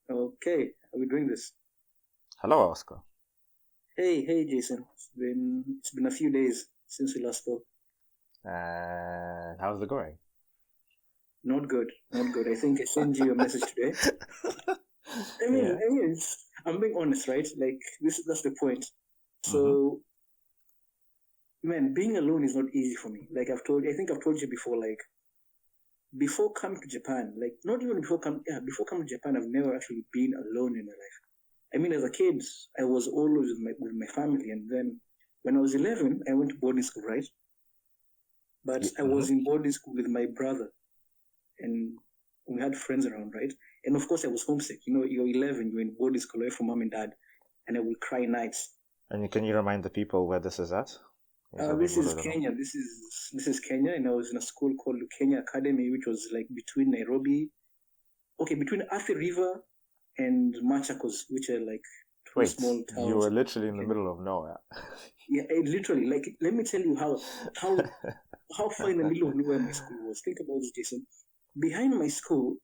Okay, are we doing this? Hello, Oscar. Hey, Jason. It's been a few days since we last spoke. And how's it going? Not good, not good. I think I sent you a message today. I mean, Yeah. I mean, I'm being honest, right? Like that's the point. Mm-hmm. So, man, being alone is not easy for me. I think I've told you before. Like before coming to Japan, like not even before coming to Japan, I've never actually been alone in my life. I mean, as a kid, I was always with my family, and then when I was 11, I went to boarding school, right? But I Mm-hmm. was in boarding school with my brother, and we had friends around, right? And of course, I was homesick. You know, you're 11, you're in boarding school away from mom and dad, and I would cry nights. And can you remind the people where this is at? In case This people is don't know. Kenya. This is Kenya, and I was in a school called Kenya Academy, which was like between Nairobi, okay, between Athi River and Machakos, which are like two Wait, small you towns were literally in in the Kenya. middle of nowhere. Yeah, literally, like, let me tell you how far in the middle of nowhere my school was. Think about this, Jason. Behind my school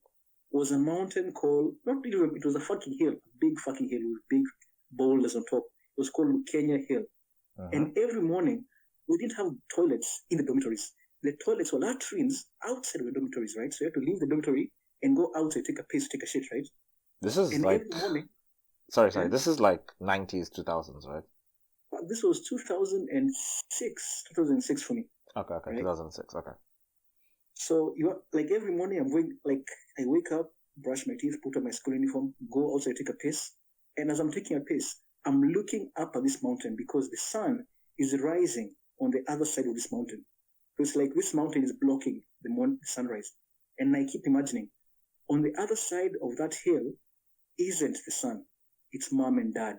was a mountain called, not even, it was a fucking hill, a big fucking hill with big boulders on top. It was called Kenya Hill. Mm-hmm. And every morning, we didn't have toilets in the dormitories. The toilets were latrines outside of the dormitories, right? So you had to leave the dormitory and go outside, take a piss, take a shit, right? This is And like, every morning, sorry. yeah, This is like 90s, 2000s, right? this was 2006 for me, Okay, right? 2006. Okay. So you are, like every morning I'm going, like, I wake up, brush my teeth, put on my school uniform, go outside, take a piss, and as I'm taking a piss, I'm looking up at this mountain because the sun is rising on the other side of this mountain. So it's like this mountain is blocking the sunrise, and I keep imagining on the other side of that hill isn't the sun, it's mom and dad.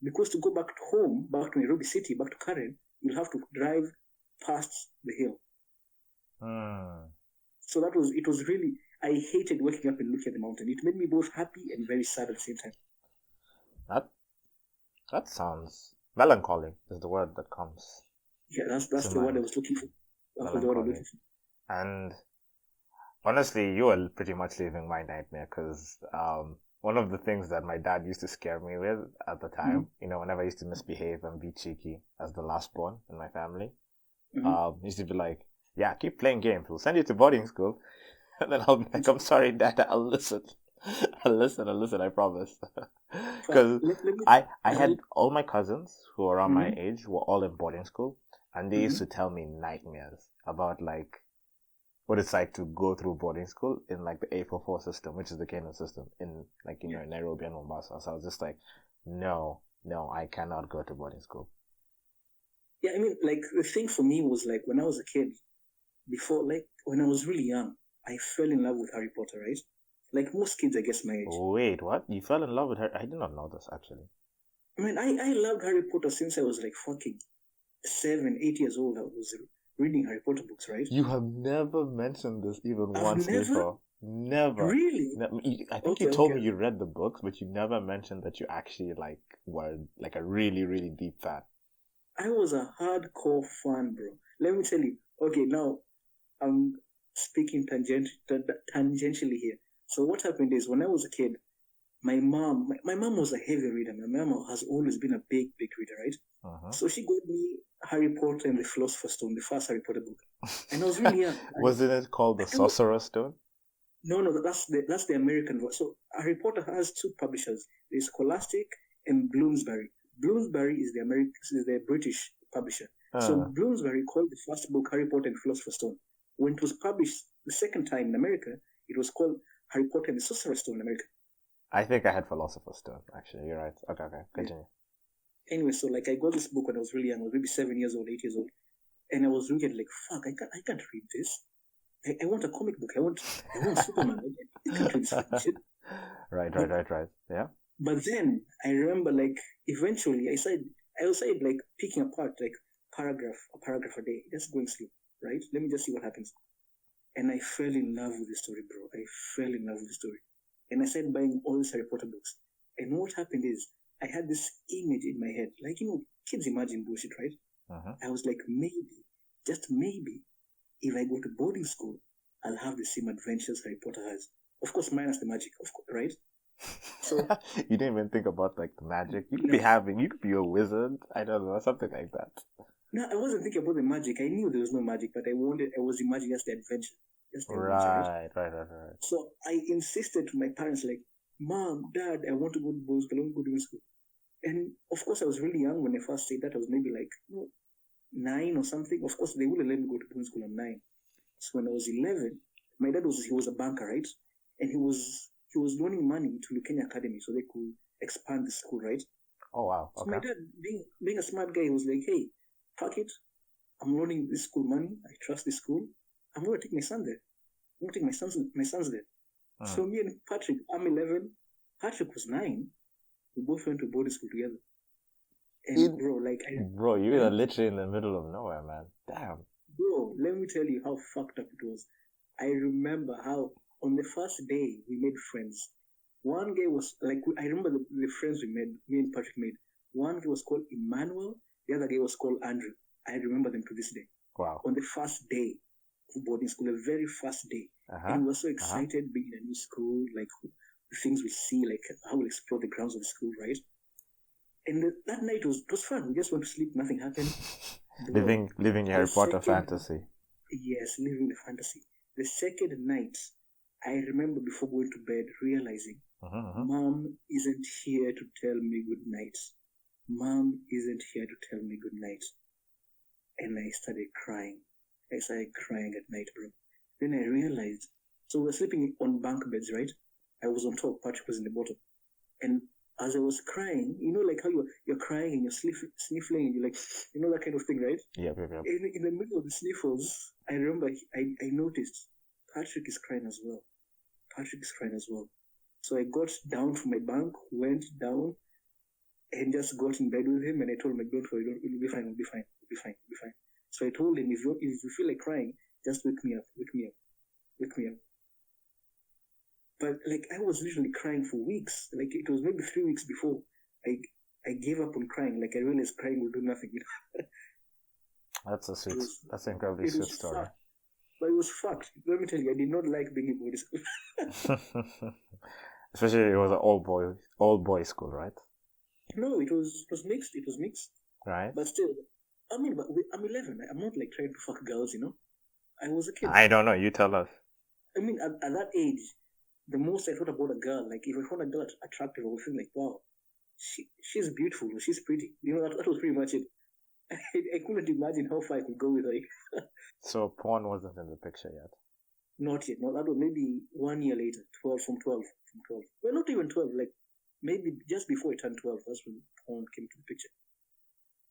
Because to go back to home, back to Nairobi City, back to Karen, you'll have to drive past the hill. Hmm. So it was really, I hated waking up and looking at the mountain. It made me both happy and very sad at the same time. That that sounds melancholy. Is the word that comes Yeah, that's to that's the word I mind. was looking for. That was the word I was Melancholy. looking for. And honestly, you are pretty much living my nightmare because one of the things that my dad used to scare me with at the Mm-hmm. time, whenever I used to misbehave and be cheeky as the last born in my family, Mm-hmm. he used to be like, "Yeah, keep playing games. We'll send you to boarding school." And then I'll be like, "I'm sorry, Dad. I'll listen. I'll listen. I promise." Fuck. Because Let me. I Uh, had all my cousins who were around my mm-hmm. age were all in boarding school, and they used Mm-hmm. to tell me nightmares about like what it's like to go through boarding school in like the 844 system, which is the Kenyan system in like Yeah. in Nairobi and Mombasa. So I was just like, no, I cannot go to boarding school. Yeah, I mean, like, the thing for me was like when I was a kid, before, like, when I was really young, I fell in love with Harry Potter, right? Like most kids, I guess, my age. Wait, what? You fell in love with her? I did not know this actually. I mean, I loved Harry Potter since I was like fucking 7, 8 years old. I was reading Harry Potter books, right? You have never mentioned this even I've once never before. Never. really. I think you Okay, told okay. me you read the books, but you never mentioned that you actually like were like a really, really deep fan. I was a hardcore fan, bro. Let me tell you. Okay, now I'm speaking tangentially here. So what happened is when I was a kid, my mom was a heavy reader. My mom has always been a big reader, right? Uh-huh. So she got me Harry Potter and the Philosopher's Stone, the first Harry Potter book. And I was really young. Wasn't it called the I was, Sorcerer's Stone? no, that's the American version. So Harry Potter has two publishers. There's Scholastic and Bloomsbury. Bloomsbury is the British publisher. So Uh, Bloomsbury called the first book Harry Potter and the Philosopher's Stone. When it was published the second time in America, it was called Harry Potter and the Sorcerer's Stone in America. I think I had Philosopher's Stone. Actually, you're right. Okay, Yeah. continue. Anyway, so like I got this book when I was really young. I was maybe 7 years old, 8 years old, and I was looking at it like, fuck, I can't read this. I want a comic book. I want Superman. I can't read this fucking shit. But Right. Yeah. but then I remember, like, eventually I started like picking apart like a paragraph a day, just going slow, right? Let me just see what happens. And I fell in love with the story, bro. I fell in love with the story. And I started buying all these Harry Potter books. And what happened is I had this image in my head. Like, kids imagine bullshit, right? Uh-huh. I was like, maybe, just maybe, if I go to boarding school, I'll have the same adventures Harry Potter has. Of course, minus the magic, of course, right? So You didn't even think about like the magic. You could be a wizard. I don't know, something like that. no, I wasn't thinking about the magic. I knew there was no magic, but I was imagining just the adventure. Just the adventure, right? Right. So I insisted to my parents, like, Mom, Dad, I want to go to boys' school. I want to go to boys' school. And of course, I was really young when I first said that. I was maybe like 9 or something. Of course, they wouldn't let me go to boys' school. I'm 9. So when I was 11, my dad was a banker, right? And he was loaning money to the Kenya Academy so they could expand the school, right? Oh wow. So Okay. my dad, being a smart guy, he was like, "Hey, fuck it. I'm loaning this school money. I trust this school. I'm gonna take my son there. I'm gonna take my sons there." So me and Patrick, I'm 11. Patrick was 9. We both went to boarding school together. And Bro, you are literally in the middle of nowhere, man. Damn. bro, let me tell you how fucked up it was. I remember how on the first day we made friends. One guy was like, I remember the friends we made, me and Patrick made. One guy was called Emmanuel. The other guy was called Andrew. I remember them to this day. Wow. On the first day of boarding school, the very first day. And we were so excited being in a new school, like the things we see, like how we explore the grounds of the school, right? And that night it was fun. We just went to sleep, nothing happened. Living Harry Potter fantasy. Yes, living the fantasy. The second night, I remember before going to bed realizing, Mom isn't here to tell me good night. Mom isn't here to tell me good night. And I started crying. I started crying at night, bro. Then I realized, so we were sleeping on bunk beds, right? I was on top, Patrick was in the bottom. And as I was crying, you know, like how you're crying and you're sniffling and you're like, you know, that kind of thing, right? Yeah. In the middle of the sniffles, I remember I noticed Patrick is crying as well. Patrick is crying as well. So I got down from my bunk, went down, and just got in bed with him. And I told him, don't worry, we'll be fine, we'll be fine, we'll be fine, we'll be fine. So I told him, if you feel like crying, just wake me up, wake me up, wake me up. But like I was literally crying for weeks. Like it was maybe 3 weeks before I gave up on crying. Like I realized crying will do nothing. You know? That's an incredibly sweet story. Fucked. But it was fucked. Let me tell you, I did not like being in boarding school. Especially it was an all boy school, right? No, it was mixed. It was mixed. Right. But still, I mean, I'm 11. I'm not like trying to fuck girls, you know. I was a kid. I don't know. You tell us. I mean, at that age, the most I thought about a girl, like if I found a girl attractive, I would feel like, wow, she's beautiful, she's pretty. You know, that was pretty much it. I couldn't imagine how far I could go with her. So porn wasn't in the picture yet? Not yet. No, that was maybe 1 year later, 12. Well, not even 12, like maybe just before I turned 12, that's when porn came to the picture.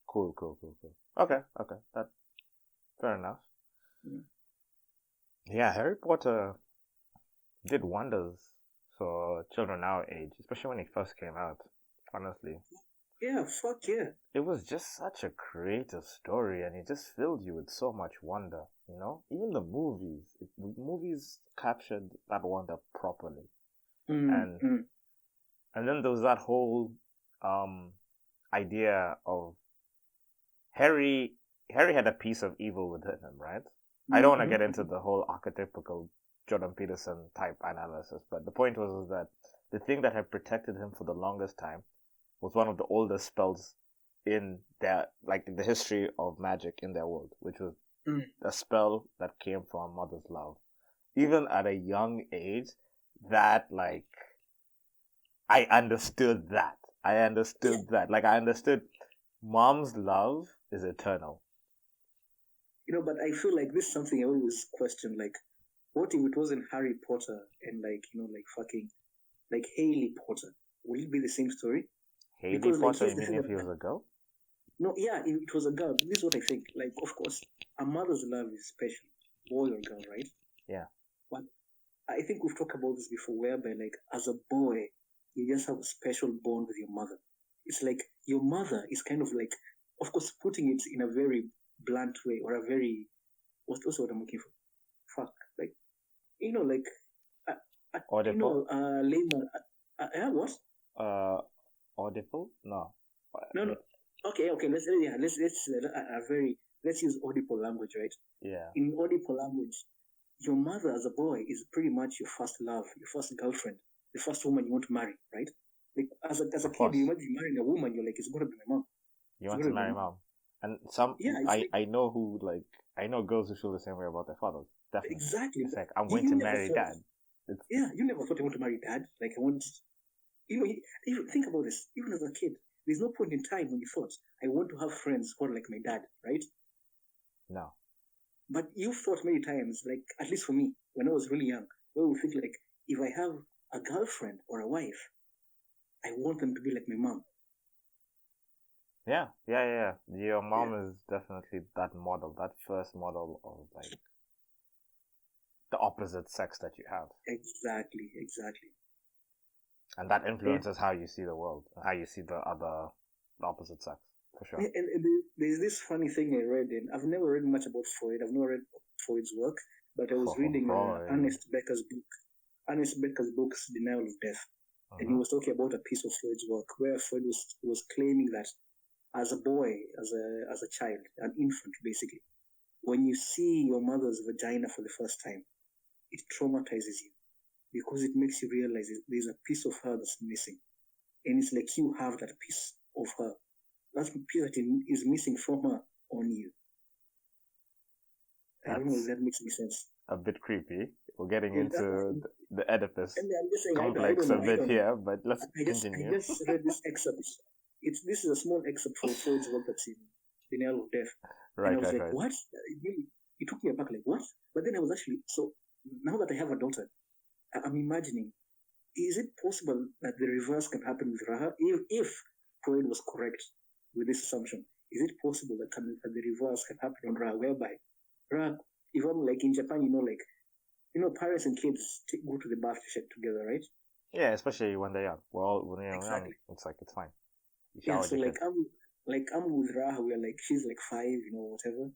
Cool. Okay. That fair enough. Yeah, Harry Potter did wonders for children our age, especially when it first came out, honestly. Yeah, fuck yeah. It was just such a creative story and it just filled you with so much wonder, you know? Even the movies captured that wonder properly. And then there was that whole idea of Harry had a piece of evil within him, right? I don't want to get into the whole archetypical Jordan Peterson type analysis, but the point was that the thing that had protected him for the longest time was one of the oldest spells in the history of magic in their world, which was a spell that came from mother's love. Even at a young age, that I understood that. Like I understood mom's love is eternal. You know, but I feel like this is something I always question, like, what if it wasn't Harry Potter and fucking Haley Potter? Will it be the same story? Haley Potter, you mean if he was a girl? No, yeah, if it was a girl. This is what I think. Like, of course, a mother's love is special, boy or girl, right? Yeah. But I think we've talked about this before, whereby, like, as a boy, you just have a special bond with your mother. It's like your mother is kind of like, of course, putting it in a very blunt way or a very, what's what I'm looking for? Fuck. Like, you know, like, audible? layman, what? Audible? No. No. Okay. Let's use audible language, right? Yeah. In audible language, your mother as a boy is pretty much your first love, your first girlfriend, the first woman you want to marry, right? Like as a Of kid, you course, imagine marrying a woman, you're like, it's gonna be my mom. you It's want gonna to be my marry mom. mom, and some Yeah, it's like I know who like I know girls who feel the same way about their fathers. Definitely, exactly. it's But like I'm you, going you to never marry thought, dad. It's yeah, you never thought I want to marry dad. Like I want, you think about this. Even as a kid, there's no point in time when you thought I want to have friends who are like my dad, right? no, But you've thought many times, like at least for me, when I was really young, where we think like if I have a girlfriend or a wife, I want them to be like my mom. yeah. Your Yeah, mom is definitely that model, that first model of like the opposite sex that you have, exactly. and that And, influences how you see the world, how you see the opposite sex, for sure. and there's this funny thing I read, and I've never read much about Freud. I've never read Freud's work, but I was reading Freud. Ernest Becker's book's Denial of Death, and he Uh-huh. was talking about a piece of Freud's work where Freud was claiming that as a boy, as a child, an infant basically, when you see your mother's vagina for the first time, it traumatizes you because it makes you realize there's a piece of her that's missing, and it's like you have that piece of her. That piece that is missing from her on you. I don't know if That's that makes any sense. a bit creepy. We're getting And, into the Oedipus I'm just saying, I don't complex a know. I bit don't know. here, but let's I continue. just read this excerpt. This is a small excerpt from Freud's work that's in Denial of Death. And I Right, was right, like, right. what? It took me aback, like, what? But then I was actually, so now that I have a daughter, I'm imagining, is it possible that the reverse can happen with Raha? If Freud was correct with this assumption, is it possible that the reverse can happen on Raha, whereby Raha, if I'm like in Japan, parents and kids go to the bath together, right? Yeah, especially when they're young. Well, when you're young, Exactly. it's like it's fine. You Yeah, showered so your kid. I'm with Raha, we're like she's like 5, whatever.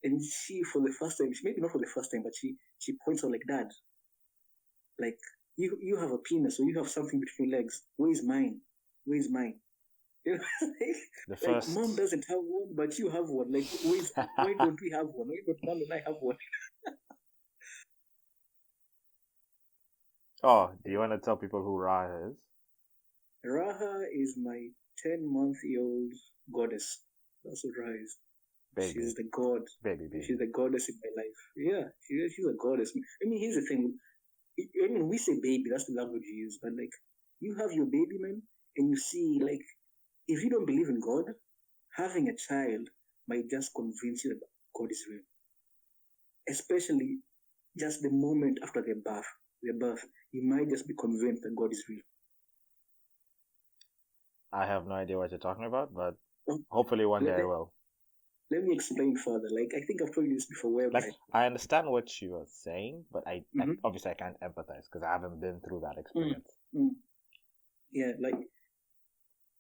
And she for the first time, maybe not for the first time, but she points out like, Dad, like you have a penis or you have something between your legs. Where's mine? Where's mine? You know, The like mom first. doesn't have one, but you have one. Like why don't we have one? Why don't mom and I have one? Oh, do you want to tell people who Ra is? Raha is my 10-month-old goddess. That's what Raha is. Baby. She's the god. She's Baby. the goddess in my life. Yeah, she's a goddess. I mean, here's the thing. I mean, we say baby, that's the language you use, but like, you have your baby, man, and you see, like, if you don't believe in God, having a child might just convince you that God is real. Especially just the moment after their birth, you might just be convinced that God is real. I have no idea what you're talking about, but Oh, hopefully one day let, I let, will. let me explain further. Like, I think I've told you this before, Like, whereby, I understand what you are saying, but I mm-hmm, obviously I can't empathize because I haven't been through that mm, experience. mm, yeah, like,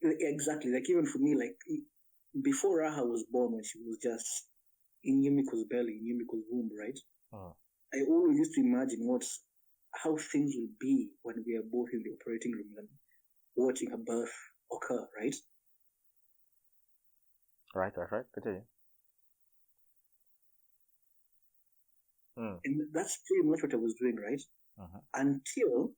exactly. Like, even for me, like, before Raha was born, when she was just in Yumiko's belly, in Yumiko's womb, right? Hmm. I always used to imagine how things will be when we are both in the operating room and watching a birth occur, right? Right. Continue. Hmm. And that's pretty much what I was doing, right? Uh-huh. Until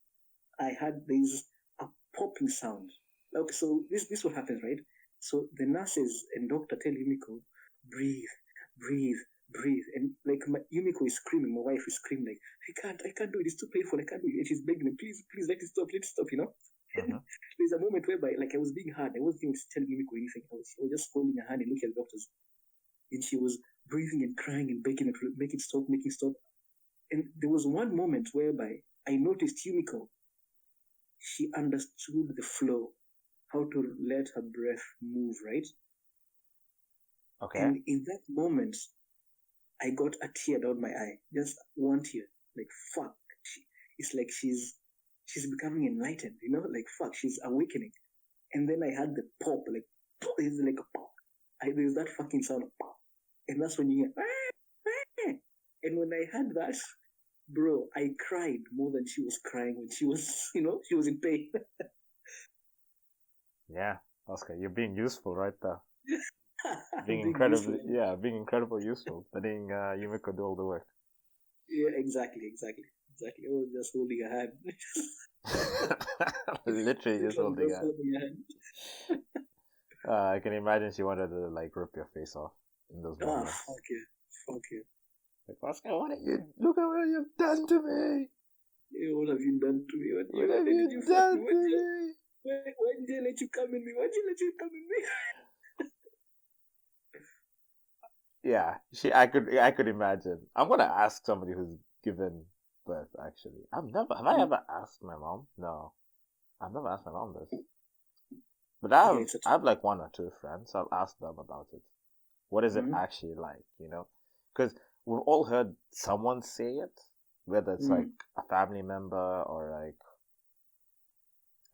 I had this a popping sound. Okay, so this what happens, right? So the nurses and doctor tell Yumiko, breathe, breathe, breathe, and like Yumiko is screaming, my wife is screaming like, I can't do it, it's too painful, I can't do it, and she's begging me, please, let it stop, And Uh-huh. there's a moment whereby like I was being hard, I wasn't even telling Yumiko anything, I was just holding her hand and looking at the doctors, and she was breathing and crying and begging to make it stop, make it stop. And there was one moment whereby I noticed Yumiko, she understood the flow, how to let her breath move, right? Okay. And in that moment, I got a tear down my eye, just one tear. Like fuck, it's like she's becoming enlightened, like fuck, she's awakening. And then I had the pop, like it's like a pop. There's that fucking sound of pop, and that's when you hear. And when I had that, bro, I cried more than she was crying when she was, she was in pain. Yeah, Oscar, you're being useful right there. Being useful. Being incredibly useful. Letting Yumiko do all the work. Yeah, exactly. I was just holding a hand. Literally just Little holding girl her. holding your hand. I can imagine she wanted to like rip your face off in those Ah, moments. fuck you. Fuck you. Like, Oscar, what are you? Look at what you've done to me. Yeah, what have you done to me? What have Why did you you fuck done me? to me? Why did they let you come in me? Why did you let you come in me? Yeah, I could imagine. I'm gonna ask somebody who's given birth. Actually, have I ever asked my mom? No, I've never asked my mom this. But Yeah, it's a I have like one or two friends. So I've asked them about it. What is it mm-hmm. actually like? You know, because we've all heard someone say it, whether it's like a family member or like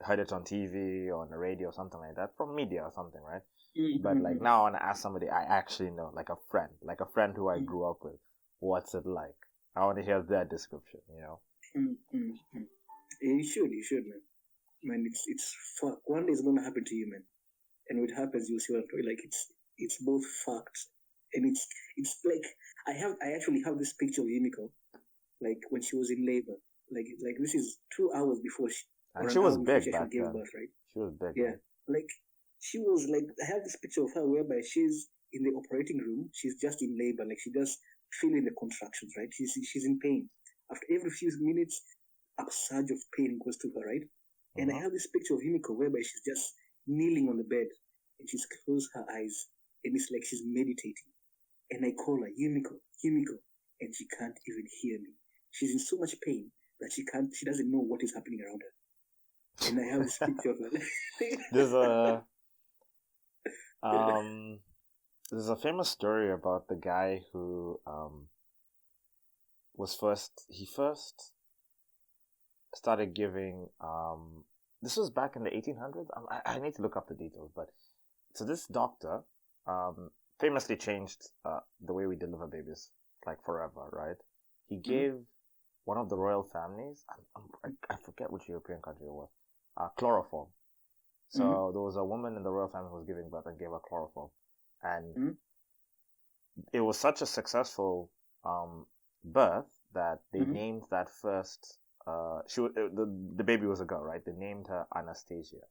heard it on TV or on the radio or something like that, from media or something, right? Mm-hmm. But like now I want to ask somebody I actually know, like a friend who I grew up with. What's it like? I want to hear their description, you know? Mm-hmm. You should, man. Man, it's fuck. One day it's gonna happen to you, man. And when it happens, you'll see what I'm talking. Like it's both facts, and it's like I actually have this picture of Yumiko, like when she was in labor. Like this is 2 hours before she, or And an she was hour before big she actually back gave then. birth, right? She was big. Yeah, Man. like she was like I have this picture of her whereby she's in the operating room. She's just in labor, like she just feeling the contractions, right? She's in pain. After every few minutes, a surge of pain goes to her, right? And I have this picture of Himiko whereby she's just kneeling on the bed and she's closed her eyes and it's like she's meditating. And I call her Yumiko, Yumiko, and she can't even hear me. She's in so much pain that she doesn't know what is happening around her. And I have this picture of her. There's a famous story about the guy who he first started giving this was back in the 1800s. I need to look up the details, but so this doctor famously changed the way we deliver babies like forever, right? He gave one of the royal families, I forget which European country it was, chloroform. So there was a woman in the royal family who was giving birth and gave her chloroform, and it was such a successful birth that they named that first. The baby was a girl, right? They named her Anastasia,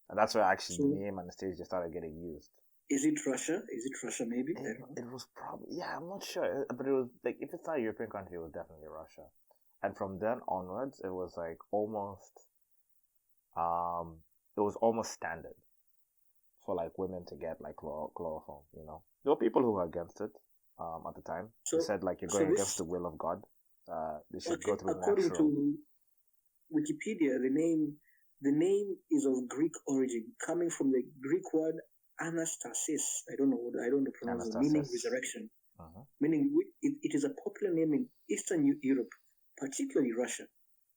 and that's where actually the name Anastasia started getting used. Is it Russia? Is it Russia? Maybe it was probably I'm not sure, but it was like if it's not a European country, it was definitely Russia, and from then onwards, it was like it was almost standard for like women to get like chloroform. You know, there were people who were against it at the time. They said like you're going against the will of God. They should go through according natural. To Wikipedia, the name is of Greek origin, coming from the Greek word anastasis. I don't know pronounce it, meaning resurrection. Meaning it is a popular name in Eastern Europe, particularly Russia,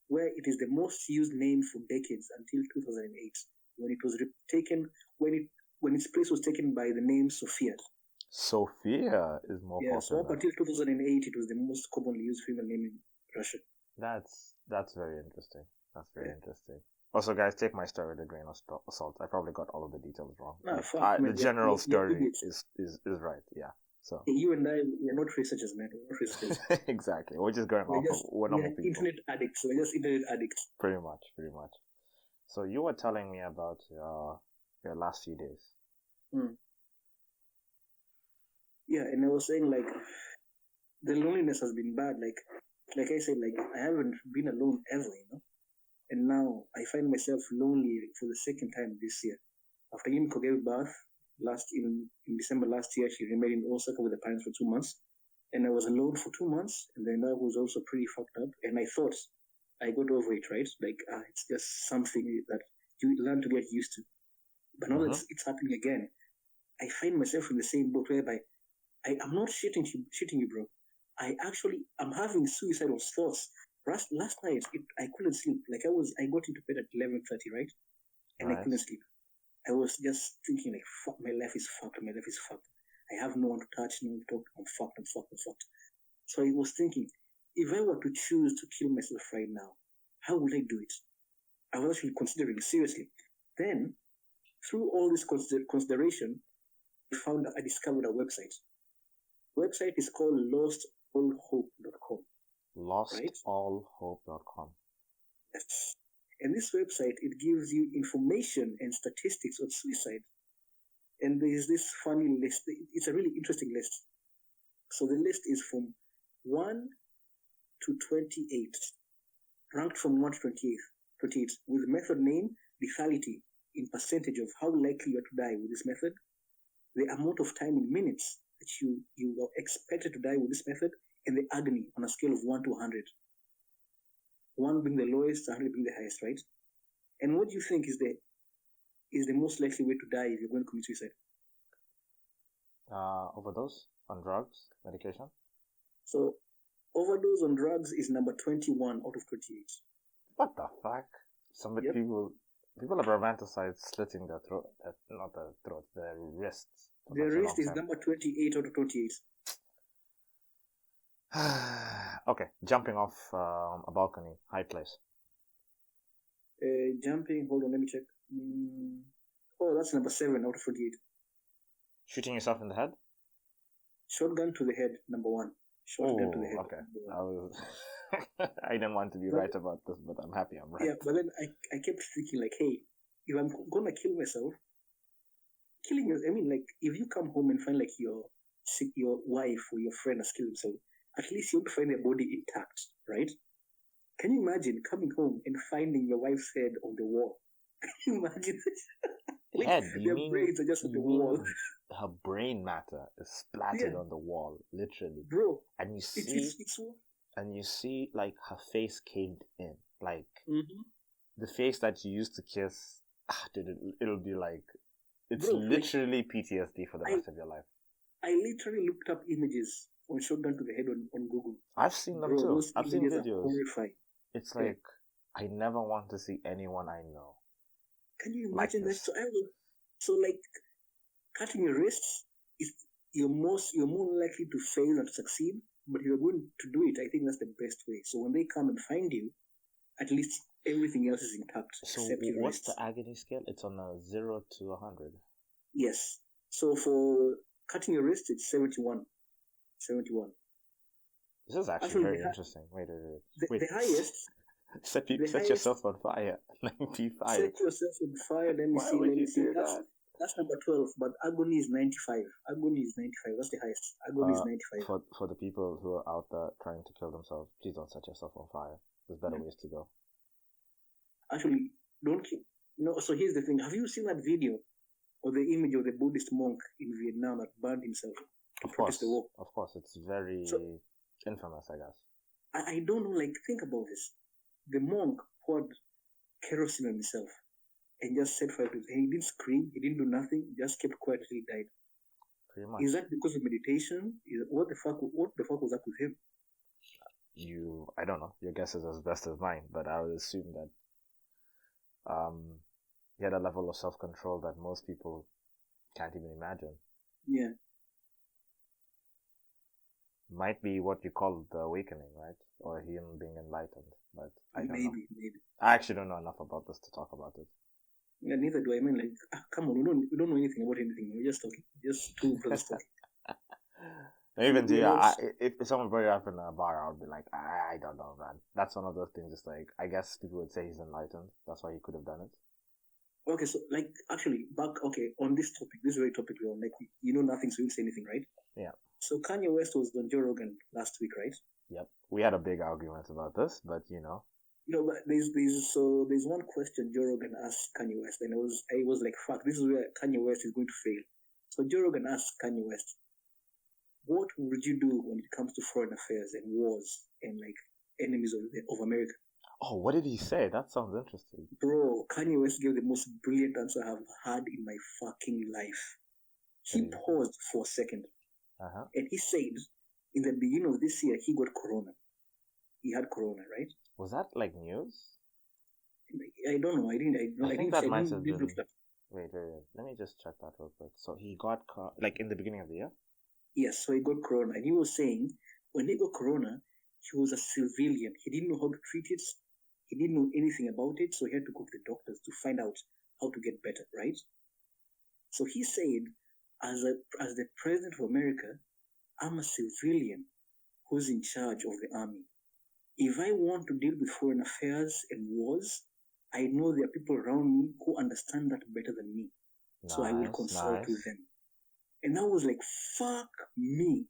where it is the most used name for decades until 2008, when it was taken when its place was taken by the name Sophia. Sophia is more popular. So up until 2008, it was the most commonly used female name in Russia. That's very interesting. That's very interesting. Also, guys, take my story with a grain of salt. I probably got all of the details wrong. The general story is right. Yeah. So you and I, we're not researchers, man. We're not researchers. Exactly. We're just going off of we're normal people. Internet addicts. We're just internet addicts. Pretty much. So you were telling me about your last few days. Yeah, and I was saying like the loneliness has been bad. Like I said, like I haven't been alone ever, you know. And now I find myself lonely for the second time this year. After Yimiko gave birth in December last year, she remained in Osaka with her parents for 2 months. And I was alone for 2 months, and then I was also pretty fucked up. And I thought I got over it, right? Like it's just something that you learn to get used to. But now that it's happening again, I find myself in the same boat whereby I'm not shitting you, bro. I'm having suicidal thoughts. Last night, I couldn't sleep. Like I got into bed at 11:30, right? And I couldn't sleep. I was just thinking like, fuck, my life is fucked. My life is fucked. I have no one to touch, no one to talk. I'm fucked. So I was thinking, if I were to choose to kill myself right now, how would I do it? I was actually considering seriously. Then, through all this consideration, I discovered a website. Website is called lostallhope.com. Lostallhope.com. Yes. And this website, it gives you information and statistics on suicide. And there is this funny list. It's a really interesting list. So the list is from 1 to 28, ranked from 1 to 28, with method name, lethality, in percentage of how likely you are to die with this method, the amount of time in minutes that you are expected to die with this method, and the agony on a scale of 1 to 100. 1 being the lowest, 100 being the highest, right? And what do you think is the most likely way to die if you're going to commit suicide? Overdose on drugs, medication. So, overdose on drugs is number 21 out of 28. What the fuck? Yep. People have romanticized slitting their throat, not the throat, their wrists. The wrist is number 28 out of 28. Okay, jumping off a balcony, high place. Jumping, hold on, let me check. Oh, that's number 7 out of 48. Shooting yourself in the head? Shotgun to the head, number 1. Shotgun to the head. Okay. I didn't want to be right about this, but I'm happy I'm right. Yeah, but then I kept thinking, like, hey, if I'm gonna kill myself, if you come home and find like your wife or your friend has killed himself, at least you'll find their body intact, right? Can you imagine coming home and finding your wife's head on the wall? Can you imagine? Like, Head? their brains are just on the wall. Her brain matter is splattered on the wall, literally. Bro, and you see like her face caved in, like the face that you used to kiss. Dude, it'll be like literally PTSD for the rest of your life. I literally looked up images on shotgun to the head on Google. I've seen them too. I've seen videos. Horrifying. It's like I never want to see anyone I know. Can you imagine that? So like cutting your wrists is you're more likely to fail and to succeed. But if you're going to do it, I think that's the best way. So when they come and find you, at least everything else is intact. So except your what's wrists. the agony scale? It's on a 0 to 100. Yes. So for cutting your wrist, it's 71. 71. This is actually very interesting. Wait. The highest. Set yourself on fire. 95. Set yourself on fire. Let me see. That's number 12, but agony is 95. Agony is 95. That's the highest. Agony is 95. For the people who are out there trying to kill themselves, please don't set yourself on fire. There's better ways to go. Actually, don't kill. No, so here's the thing. Have you seen that video or the image of the Buddhist monk in Vietnam that burned himself to protest the war? Of course. It's very infamous, I guess. I don't know, like, think about this. The monk poured kerosene on himself and just set fire to it. He didn't scream, he didn't do nothing, just kept quiet until he died. Pretty much. Is that because of meditation? What the fuck was up with him? I don't know. Your guess is as best as mine, but I would assume that he had a level of self-control that most people can't even imagine. Yeah. Might be what you call the awakening, right? Or him being enlightened, but I don't know. Maybe. I actually don't know enough about this to talk about it. Yeah, neither do I. Like, come on, we don't know anything about anything. We're just talking. Just two brothers talking. Even if someone brought it up in a bar, I would be like, I don't know, man. That's one of those things. It's like, I guess people would say he's enlightened. That's why he could have done it. Okay, so like actually on this topic, this very topic we're on, like you know nothing, so you'll say anything, right? Yeah. So Kanye West was on Joe Rogan last week, right? Yep. We had a big argument about this, but you know. But there's one question Joe Rogan asked Kanye West, and I was like, fuck, this is where Kanye West is going to fail. So Joe Rogan asked Kanye West, what would you do when it comes to foreign affairs and wars and like enemies of America? Oh, what did he say? That sounds interesting. Bro, Kanye West gave the most brilliant answer I've had in my fucking life. He paused for a second. And he said, in the beginning of this year, he got corona. He had corona, right? Was that like news? I don't know. I think that might have been. Wait. Let me just check that real quick. So he got like in the beginning of the year? Yes, so he got corona. And he was saying, when he got corona, he was a civilian. He didn't know how to treat it. He didn't know anything about it. So he had to go to the doctors to find out how to get better, right? So he said, as the president of America, I'm a civilian who's in charge of the army. If I want to deal with foreign affairs and wars, I know there are people around me who understand that better than me. So I will consult with them. And I was like, fuck me.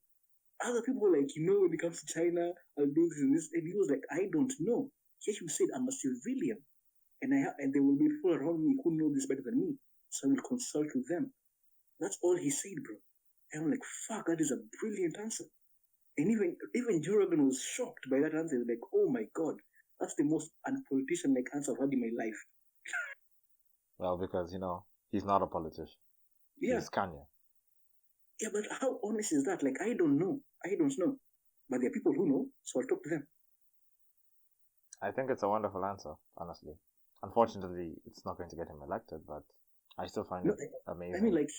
Other people were like, when it comes to China, I'll do this and this. And he was like, I don't know. Yet you said I'm a civilian. And there will be people around me who know this better than me. So I will consult with them. That's all he said, bro. And I'm like, fuck, that is a brilliant answer. And even Joe Rogan was shocked by that answer. Like, oh my God, that's the most unpolitician-like answer I've had in my life. Well, because, he's not a politician. Yeah. He's Kanye. Yeah, but how honest is that? Like, I don't know. But there are people who know, so I'll talk to them. I think it's a wonderful answer, honestly. Unfortunately, it's not going to get him elected, but I still find it amazing. I mean, like,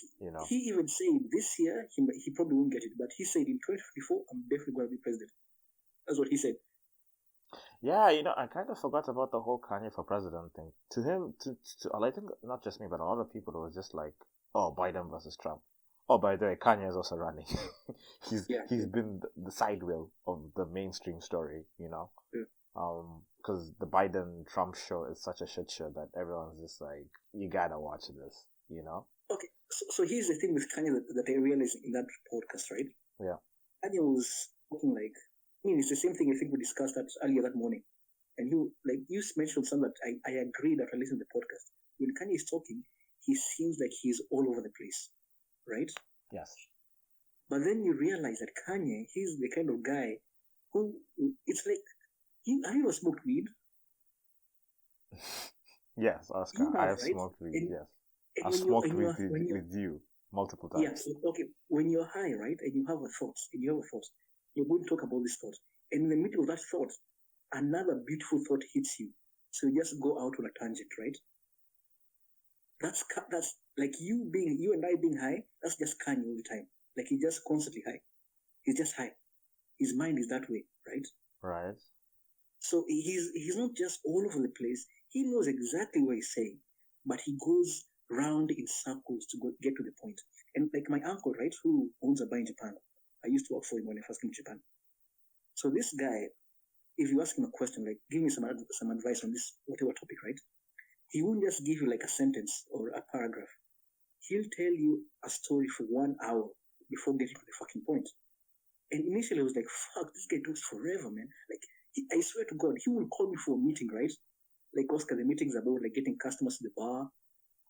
he even said this year, he probably won't get it, but he said in 2054, I'm definitely going to be president. That's what he said. Yeah, I kind of forgot about the whole Kanye for president thing. To him, I think not just me, but a lot of people, it was just like, oh, Biden versus Trump. Oh, by the way, Kanye is also running. He's been the side wheel of the mainstream story, Yeah. Because the Biden-Trump show is such a shit show that everyone's just like, you gotta watch this, Okay, so here's the thing with Kanye that I realized in that podcast, right? Yeah. Kanye was talking like, it's the same thing I think we discussed earlier that morning. And you mentioned something that I agree that I listened to the podcast. When Kanye is talking, he seems like he's all over the place, right? Yes. But then you realize that Kanye, he's the kind of guy who, it's like, have you ever smoked weed? Yes, Oscar. I have smoked weed, yes. I've smoked weed with you multiple times. Yeah, so, okay, when you're high, right, and you have a thought, you're going to talk about this thought. And in the middle of that thought, another beautiful thought hits you. So you just go out on a tangent, right? That's like you and I being high, that's just Kanye all the time. Like he's just constantly high. He's just high. His mind is that way, right? Right. So he's not just all over the place. He knows exactly what he's saying, but he goes round in circles to get to the point. And like my uncle, right, who owns a bar in Japan, I used to work for him when I first came to Japan. So this guy, if you ask him a question like, give me some advice on this whatever topic, right? He won't just give you like a sentence or a paragraph. He'll tell you a story for 1 hour before getting to the fucking point. And initially I was like, fuck, this guy talks forever, man. Like, I swear to God, he will call me for a meeting, right? Like, Oscar, the meeting's about like getting customers to the bar.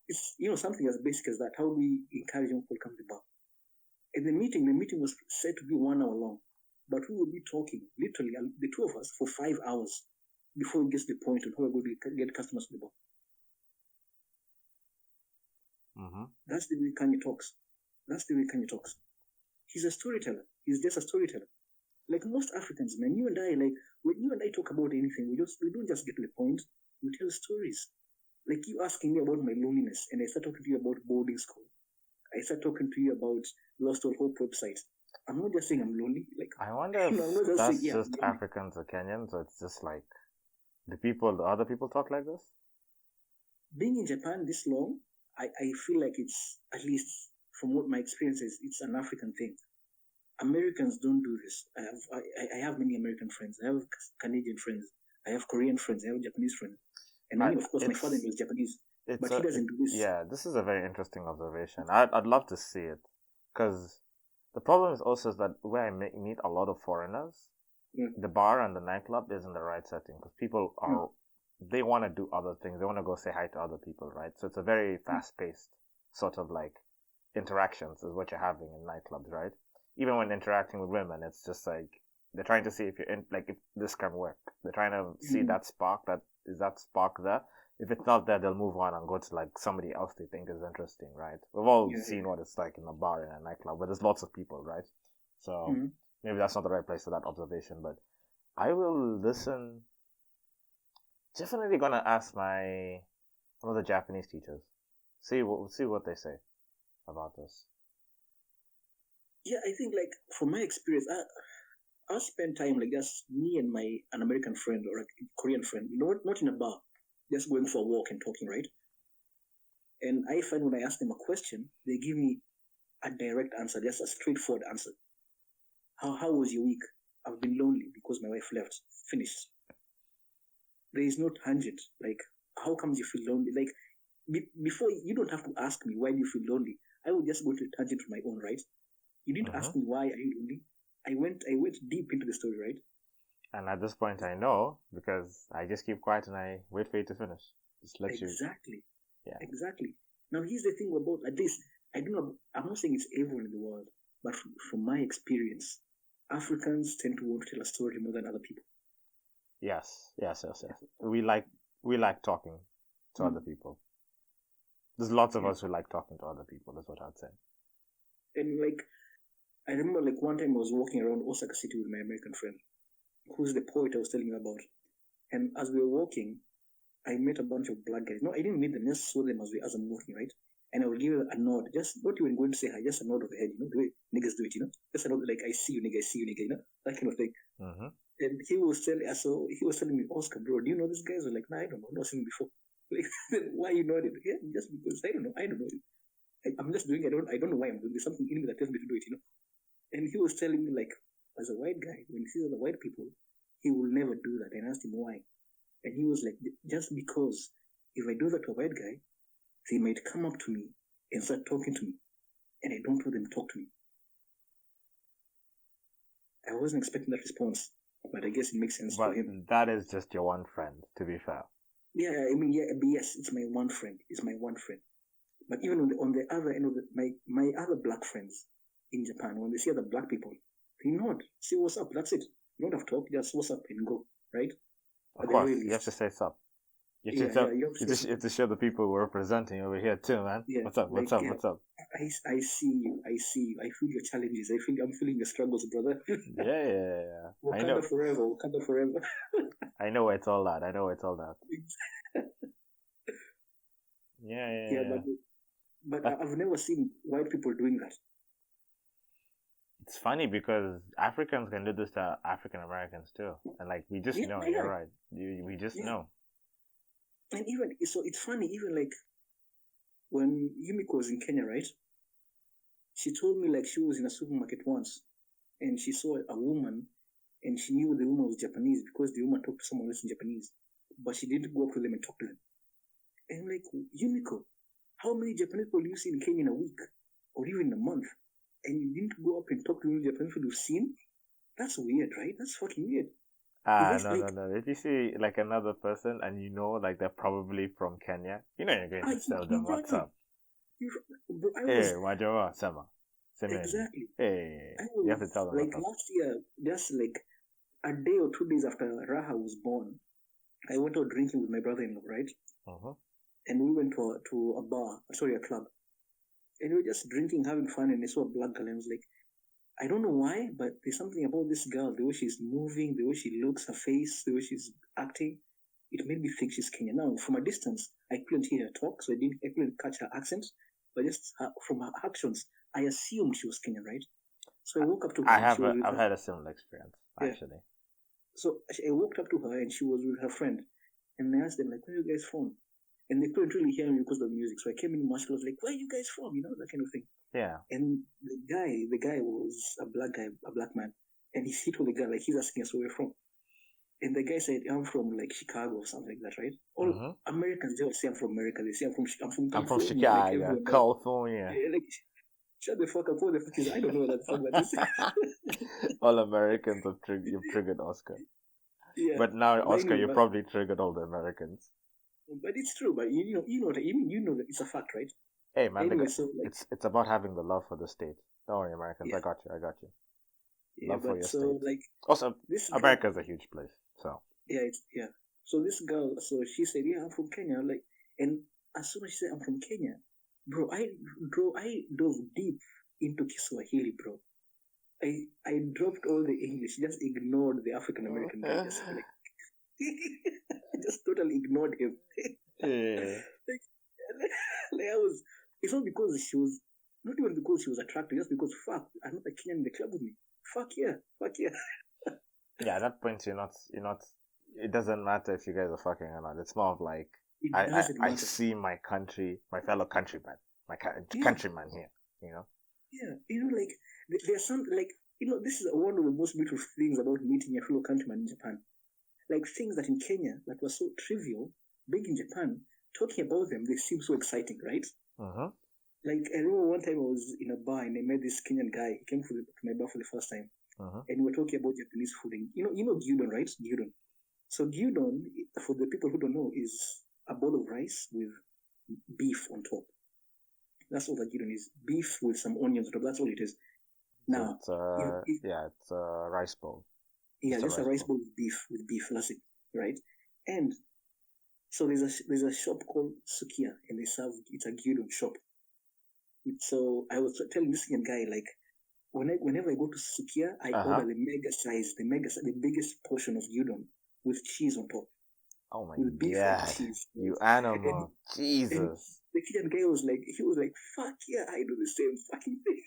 It's, something as basic as that. How do we encourage young people to come to the bar? And the meeting was said to be 1 hour long. But we would be talking, literally, the two of us, for 5 hours before we get to the point on how we're going to get customers to the bar. Mm-hmm. That's the way Kanye talks. He's a storyteller. He's just a storyteller. Like most Africans, man, you and I, like, when you and I talk about anything, we don't just get to the point. We tell stories. Like you asking me about my loneliness, and I start talking to you about boarding school. I start talking to you about Lost All Hope website. I'm not just saying I'm lonely. Like I wonder if that's just Africans or Kenyans, or it's just like the other people talk like this? Being in Japan this long, I feel like it's, at least from what my experience is, it's an African thing. Americans don't do this. I have many American friends. I have Canadian friends. I have Korean friends. I have Japanese friends. And of course, my father was Japanese. But he doesn't do this. Yeah, this is a very interesting observation. I'd love to see it. Because the problem is also that where I meet a lot of foreigners, the bar and the nightclub isn't the right setting. Because people they want to do other things. They want to go say hi to other people, right? So it's a very fast-paced sort of like interactions is what you're having in nightclubs, right? Even when interacting with women, it's just like they're trying to see if if this can work. They're trying to see that spark. Is that spark there? If it's not there, they'll move on and go to like somebody else they think is interesting, right? We've all seen what it's like in a bar in a nightclub, where there's lots of people, right? So maybe that's not the right place for that observation, but I will listen. Definitely gonna ask one of the Japanese teachers. See what they say about this. Yeah, I think like from my experience, I spend time like just me and an American friend or a Korean friend, not in a bar, just going for a walk and talking, right? And I find when I ask them a question, they give me a direct answer, just a straightforward answer. How was your week? I've been lonely because my wife left. Finished. There is no tangent. Like, how comes you feel lonely? Like, before, you don't have to ask me why do you feel lonely. I would just go to a tangent of my own, right? You didn't ask me why are you lonely. I went deep into the story, right? And at this point, I know because I just keep quiet and I wait for you to finish. Just let you. Exactly. Yeah. Exactly. Now, here's the thing about, at least, I don't know, I'm not saying it's everyone in the world, but from my experience, Africans tend to want to tell a story more than other people. Yes. We like talking to other people. There's lots of us who like talking to other people. That's what I'd say. And like, I remember like one time I was walking around Osaka City with my American friend, who's the poet I was telling you about. And as we were walking, I met a bunch of black guys. No, I didn't meet them, just saw them as I'm walking, right? And I would give a nod, just not even going to say hi, just a nod of the head, the way niggas do it, just a nod, like, I see you, nigga, that kind of thing. Mm-hmm. And he was telling me, Oscar, bro, do you know these guys? I was like, nah, I don't know, I've not seen them before. Like, why you nodded? Yeah, just because I don't know. I'm just doing it. I don't know why I'm doing this. Something in me that tells me to do it, And he was telling me, like, as a white guy, when he sees other white people, he will never do that. And I asked him why. And he was like, just because if I do that to a white guy, they might come up to me and start talking to me. And I don't want them to talk to me. I wasn't expecting that response, but I guess it makes sense to him. But that is just your one friend, to be fair. Yeah, I mean, yes, it's my one friend. It's my one friend. But even on the other end of my other black friends in Japan, when they see other black people, they nod, say what's up, that's it. You don't have to talk, just what's up and go, right? Of course, you have to say sup. You have to show the people we're representing over here too, man. Yeah, what's up? I see you. I feel your challenges. I'm feeling your struggles, brother. Yeah. Wakanda forever. I know it's all that. Yeah. But I've never seen white people doing that. It's funny because Africans can do this to African Americans too, and like we just know. You're right. We just know. And even so, it's funny. Even like when Yumiko was in Kenya, right? She told me like she was in a supermarket once, and she saw a woman, and she knew the woman was Japanese because the woman talked to someone else in Japanese, but she didn't go up to them and talk to them. And I'm like, Yumiko, how many Japanese people do you see in Kenya in a week or even in a month? And you didn't go up and talk to the Japanese people you've seen? That's weird, right? That's fucking weird. No. If you see like another person and you know like they're probably from Kenya, you're going to tell them what's up. Hey, Wajawa, Sama. Exactly. Hey, you have to tell them like last year, just like a day or 2 days after Raha was born, I went out drinking with my brother-in-law, right? Uh-huh. And we went to a club. And we were just drinking, having fun, and I saw a black girl, and I was like, I don't know why, but there's something about this girl, the way she's moving, the way she looks, her face, the way she's acting, it made me think she's Kenyan. Now, from a distance, I couldn't hear her talk, so I couldn't catch her accent, but just from her actions, I assumed she was Kenyan, right? So I walked up to her. I've had a similar experience, actually. Yeah. So I walked up to her, and she was with her friend, and I asked them, like, where are you guys from? And they couldn't really hear me because of the music. So I came in much, I was like, where are you guys from? That kind of thing. Yeah. And the guy was a black man. And he told the guy, like, he's asking us where we're from. And the guy said, I'm from, like, Chicago or something like that, right? All Americans, they all say I'm from America. They say I'm from California. I'm from Chicago, like, California. Like, shut the fuck up. What the fuck is I don't know what that fuck that is. All Americans you've triggered Oscar. Yeah. But now, Oscar, you probably triggered all the Americans. But it's true, but you know what I mean. You know that it's a fact, right? Hey man, anyway, it's about having the love for the state. Don't worry, Americans. Yeah. I got you. Yeah, love for your state. Like, also, America's a huge place. So So this girl, so she said, "Yeah, I'm from Kenya." Like, and as soon as she said, "I'm from Kenya," bro, I dove deep into Kiswahili, bro. I dropped all the English, just ignored the African American guy. Just like, I just totally ignored him. Yeah. It's not because she was, not even because she was attractive, just because I'm not a Kenyan in the club with me. Fuck yeah. Yeah, at that point you're not. It doesn't matter if you guys are fucking or not. It's more of like I see my country, my fellow countryman, countryman here. Yeah, like there's some like this is one of the most beautiful things about meeting your fellow countryman in Japan. Like things that in Kenya that were so trivial, being in Japan, talking about them, they seem so exciting, right? Uh-huh. Like I remember one time I was in a bar and I met this Kenyan guy. He came to my bar for the first time, Uh-huh. and we were talking about Japanese food. And you know gyudon, right? Gyudon. So gyudon, for the people who don't know, is a bowl of rice with beef on top. That's all that gyudon is. Beef with some onions on top. That's all it is. So Now, it's a rice bowl. yeah, Just a just a rice rice bowl. bowl with beef. That's it, right? And so there's a shop called Sukiya, and they serve it's a gyudon shop. So I was telling this Kenyan guy like whenever I go to Sukiya, I Uh-huh. order the biggest portion of gyudon with cheese on top, Oh my with beef and god. cheese. You And animal. and Jesus. the Kenyan guy was like, fuck yeah, I do the same fucking thing.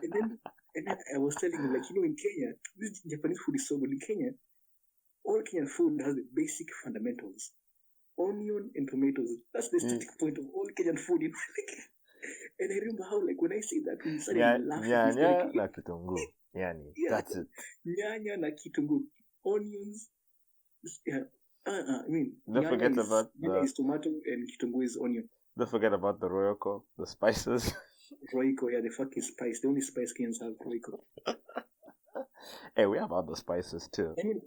and then and then I was telling him like, in Kenya, this Japanese food is so good. In Kenya, all Kenyan food has the basic fundamentals: onion and tomatoes. That's the starting point of all Kenyan food. And I remember how, like, when I say that, we started laughing Nyanya hysterically. na kitunguu. Yani, Yeah, that's it. nyanya na kitunguu, onions. Yeah, I mean, Don't forget about nyanya is tomato and kitunguu is onion. don't forget about the royoko, the spices. Royco, yeah, the fucking spice. The only spice Kenyans have Royco. Hey, we have other spices too. I mean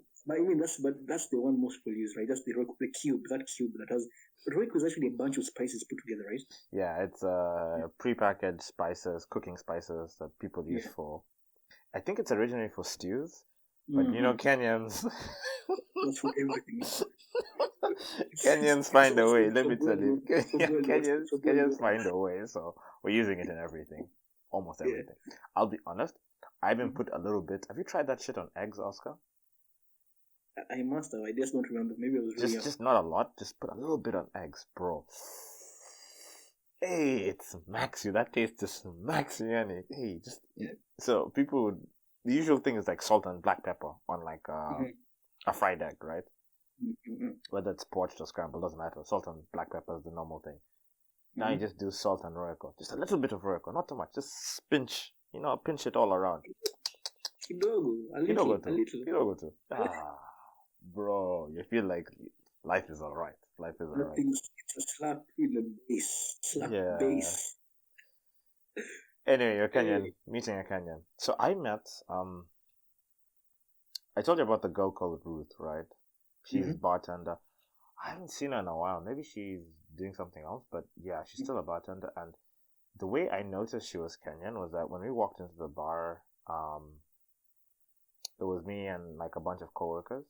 that's the one most people use, right? That's the Royco, the cube, that cube that has Royco is actually a bunch of spices put together, right? Yeah, it's prepackaged spices, cooking spices that people use for. I think it's originally for stews, but Kenyans. That's for everything. Kenyans find a way. Let me tell you, Kenyans Kenyans find a way. So we're using it in everything, almost everything. I'll be honest. I even put a little bit. Have you tried that shit on eggs, Oscar? I must have. I just don't remember. Maybe I was really young. Just not a lot. Just put a little bit on eggs, bro. Hey, it smacks you. That taste just smacks you, and hey, just so people would. The usual thing is like salt and black pepper on like a fried egg, right? Whether it's poached or scrambled, doesn't matter. Salt and black pepper is the normal thing. Now you just do salt and royco, just a little bit of royco, not too much. Just pinch, pinch it all around. A little. Kidogo. Bro, you feel like life is alright. Life is alright. It's a slap in the base. Base. Anyway, you're Kenyan, meeting a Kenyan. So I met, I told you about the girl called Ruth, right? She's a bartender. I haven't seen her in a while. Maybe she's doing something else, but yeah, she's still a bartender. And the way I noticed she was Kenyan was that when we walked into the bar, it was me and like a bunch of coworkers,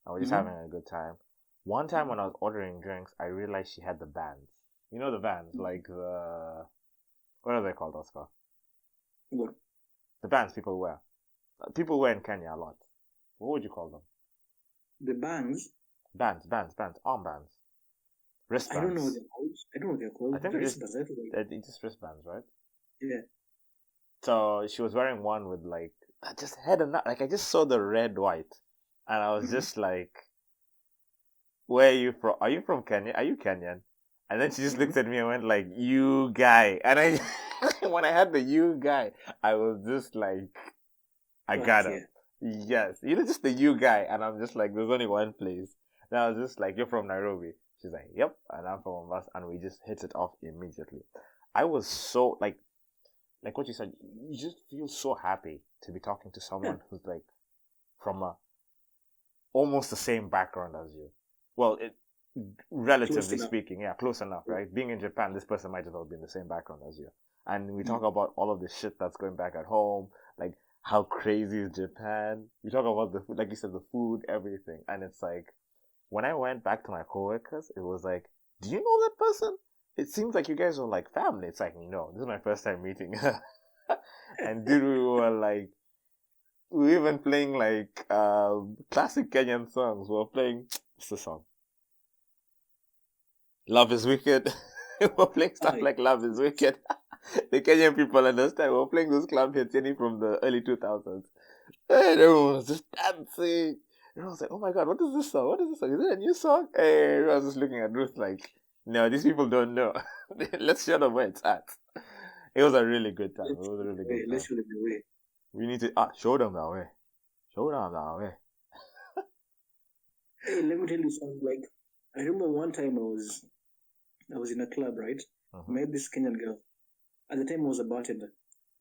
and we're just having a good time. One time when I was ordering drinks, I realized she had the bands. You know the bands, like the what are they called, Oscar? What? The bands people wear. People wear in Kenya a lot. What would you call them? The bands? Bands, armbands. Wristbands. I don't know what they're called. I think it's just wristbands, right? Yeah. So she was wearing one with like, I just had like I just saw the red, white, and I was just like, where are you from? Are you from Kenya? Are you Kenyan? And then she just looked at me and went like, you guy. And I, when I had the you guy, I was just like, I got him. Yes. Just the you guy. And I'm just like, there's only one place. And I was just like, you're from Nairobi. She's like, yep. And I'm from Mombasa. And we just hit it off immediately. I was so, like what you said, you just feel so happy to be talking to someone who's like from almost the same background as you. Well, relatively speaking, close enough, right? Being in Japan, this person might as well be in the same background as you. And we talk about all of the shit that's going back at home, like how crazy is Japan. We talk about the food, like you said, the food, everything. And it's like, when I went back to my coworkers, it was like, do you know that person? It seems like you guys are like family. It's like, no, this is my first time meeting her. And dude, we were even playing like classic Kenyan songs. We were playing, what's the song? Love is Wicked. We're playing stuff like Love is Wicked. The Kenyan people understand. We're playing those club hits from the early 2000s. And everyone was just dancing. Everyone was like, oh my god, what is this song? Is it a new song? Hey, everyone was just looking at Ruth like, no, these people don't know. Let's show them where it's at. It was a really good time. Let's show them the way. We need to show them that way. Show them that way. Hey, let me tell you something. Like, I remember one time I was in a club, right? Mm-hmm. Met this Kenyan girl. At the time I was a bartender.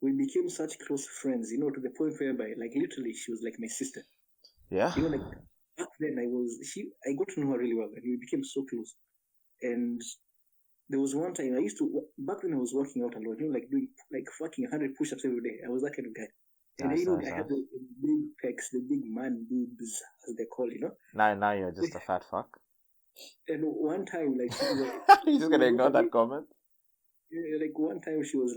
We became such close friends, to the point whereby, like, literally, she was like my sister. Yeah. Like, back then I got to know her really well, and we became so close. And there was one time back then I was working out a lot, like doing like fucking 100 push-ups every day. I was that kind of guy. And Nice, nice, I had nice. the big pecs, the big man boobs, as they call, Now you're just a fat fuck. And one time, like, You're just gonna ignore that comment. like one time she was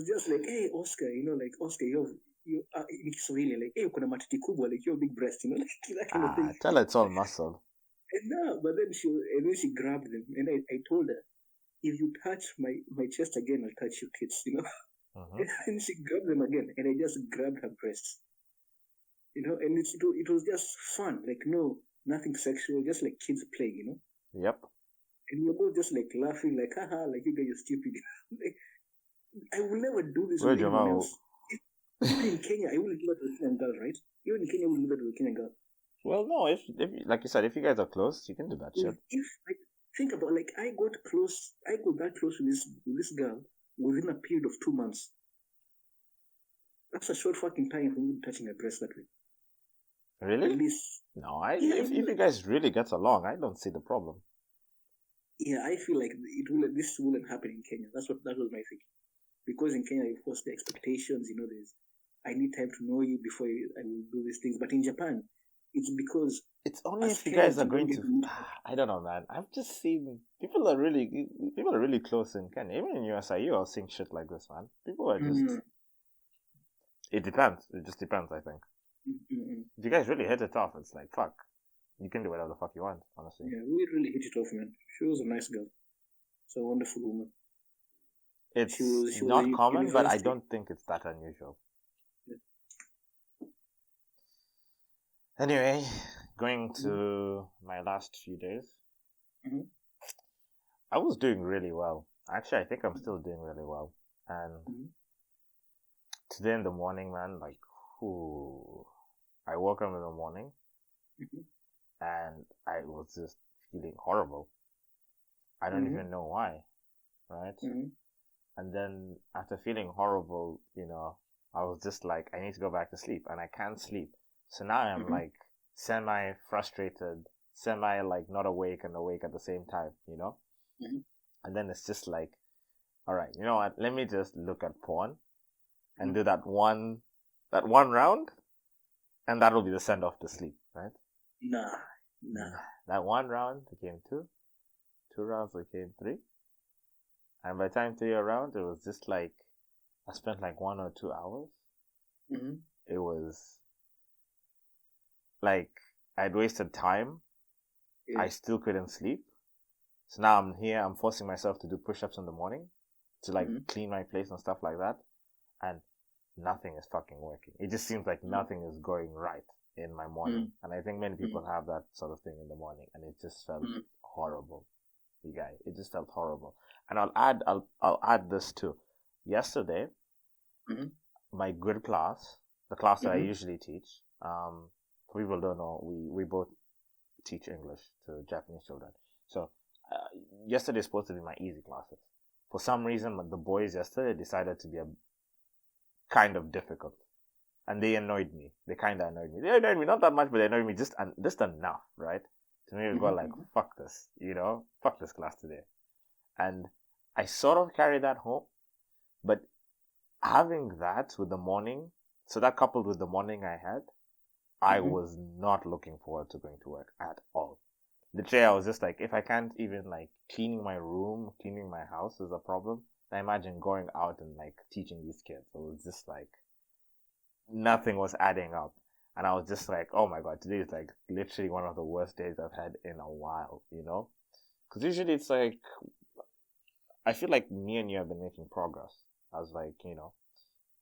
just like, hey, Oscar, like, Oscar, you in Kiswahili, like, hey, kuna matiti kubwa, like, you have big breast, like that kind of thing. Tell her it's all muscle. And no, but then she grabbed them, and I told her, if you touch my chest again, I'll touch your kids, Mm-hmm. And then she grabbed them again, and I just grabbed her breasts, and it was just fun, like, no, nothing sexual, just like kids playing, Yep. And we were both just like laughing, like, haha, like, you guys are stupid. Like, I will never do this with anyone else. Even in Kenya, I wouldn't do that with a Kenyan girl, right? Even in Kenya, I wouldn't do that with a Kenyan girl. Well, no, if like you said, if you guys are close, you can do that shit. If like, think about, like, I got that close with this girl within a period of 2 months. That's a short fucking time for me touching her breast that way. Really? At least. No, if you guys really get along, I don't see the problem. Yeah, I feel like this wouldn't happen in Kenya. That was my thinking. Because in Kenya, of course, the expectations, there's, I need time to know you before I will do these things. But in Japan, it's because it's only if you guys are going to. I don't know, man. I've just seen people are really close in Kenya. Even in USIU, I was seeing shit like this, man. People are just. It depends. It just depends, I think. If you guys really hit it off, it's like, fuck. You can do whatever the fuck you want, honestly. Yeah, we really hit it off, man. She was a nice girl. She's a wonderful woman. It's she not common, but I don't think it's that unusual. Yeah. Anyway, going to my last few days. Mm-hmm. I was doing really well. Actually, I think I'm still doing really well. And today in the morning, man, like, I woke up in the morning and I was just feeling horrible. I don't even know why, right? And then after feeling horrible, I was just like, I need to go back to sleep, and I can't sleep. So now I'm like semi-frustrated, like not awake and awake at the same time, And then it's just like, all right, you know what? Let me just look at porn and do that one round, and that'll be the send off to sleep, right? Nah. That one round became 2 rounds became 3, and by the time 3 around, it was just like I spent like 1 or 2 hours. It was like I'd wasted time. Yeah. I still couldn't sleep. So now I'm here. I'm forcing myself to do push-ups in the morning to like clean my place and stuff like that, and nothing is fucking working. It just seems like nothing is going right in my morning, and I think many people have that sort of thing in the morning, and it just felt horrible. You guys, it just felt horrible. And I'll add this too. Yesterday, my good class, the class that I usually teach, for people who don't know, we both teach English to Japanese children. So yesterday is supposed to be my easy classes. For some reason, the boys yesterday decided to be a kind of difficult, and they annoyed me. They kind of annoyed me. They annoyed me not that much, but they annoyed me just enough, right? To make me go like, fuck this, fuck this class today. And I sort of carried that home, but having that with the morning, so that coupled with the morning I had, I was not looking forward to going to work at all. Literally, I was just like, if I can't even like cleaning my room, cleaning my house is a problem, I imagine going out and like teaching these kids. It was just like, nothing was adding up. And I was just like, oh my god, today is like literally one of the worst days I've had in a while, Because usually it's like, I feel like me and you have been making progress. I was like,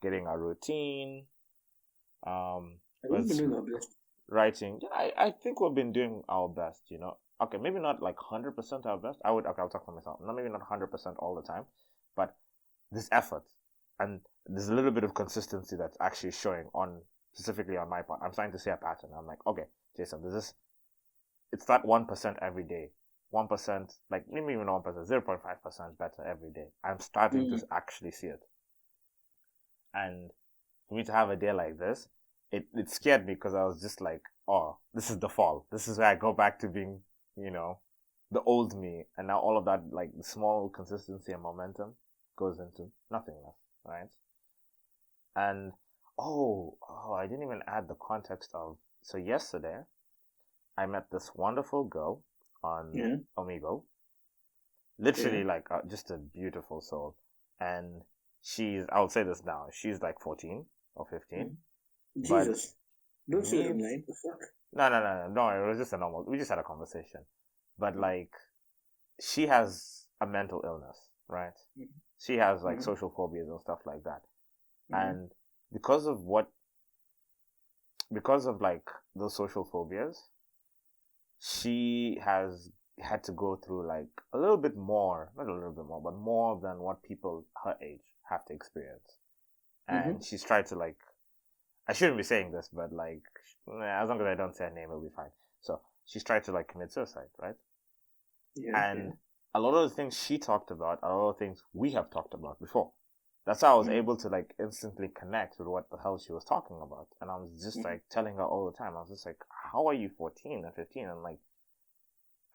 getting a routine. We've been doing our best. Writing. Yeah, I think we've been doing our best, Okay, maybe not like 100% our best. I'll talk for myself. Maybe not 100% all the time, but this effort and there's a little bit of consistency that's actually showing on, specifically on my part. I'm starting to see a pattern. I'm like, okay, Jayson, it's that 1% every day. 1%, like maybe even 1%, 0.5% better every day. I'm starting to actually see it. And for me to have a day like this, it scared me because I was just like, oh, this is the fall. This is where I go back to being, the old me. And now all of that, like small consistency and momentum goes into nothingness, right? And, I didn't even add the context of, so yesterday, I met this wonderful girl on Omegle. Literally, like, just a beautiful soul. And I'll say this now, she's like 14 or 15. Jesus. Don't say it online. The fuck? No, it was just we just had a conversation. But, like, she has a mental illness, right? She has, like, social phobias and stuff like that. And because of, like, those social phobias, she has had to go through, like, a little bit more, not a little bit more, but more than what people her age have to experience. And she's tried to, like, I shouldn't be saying this, but, like, as long as I don't say her name, it'll be fine. So she's tried to, like, commit suicide, right? And a lot of the things she talked about are all things we have talked about before. That's how I was able to, like, instantly connect with what the hell she was talking about. And I was just, like, telling her all the time. I was just like, how are you 14 and 15 and, like,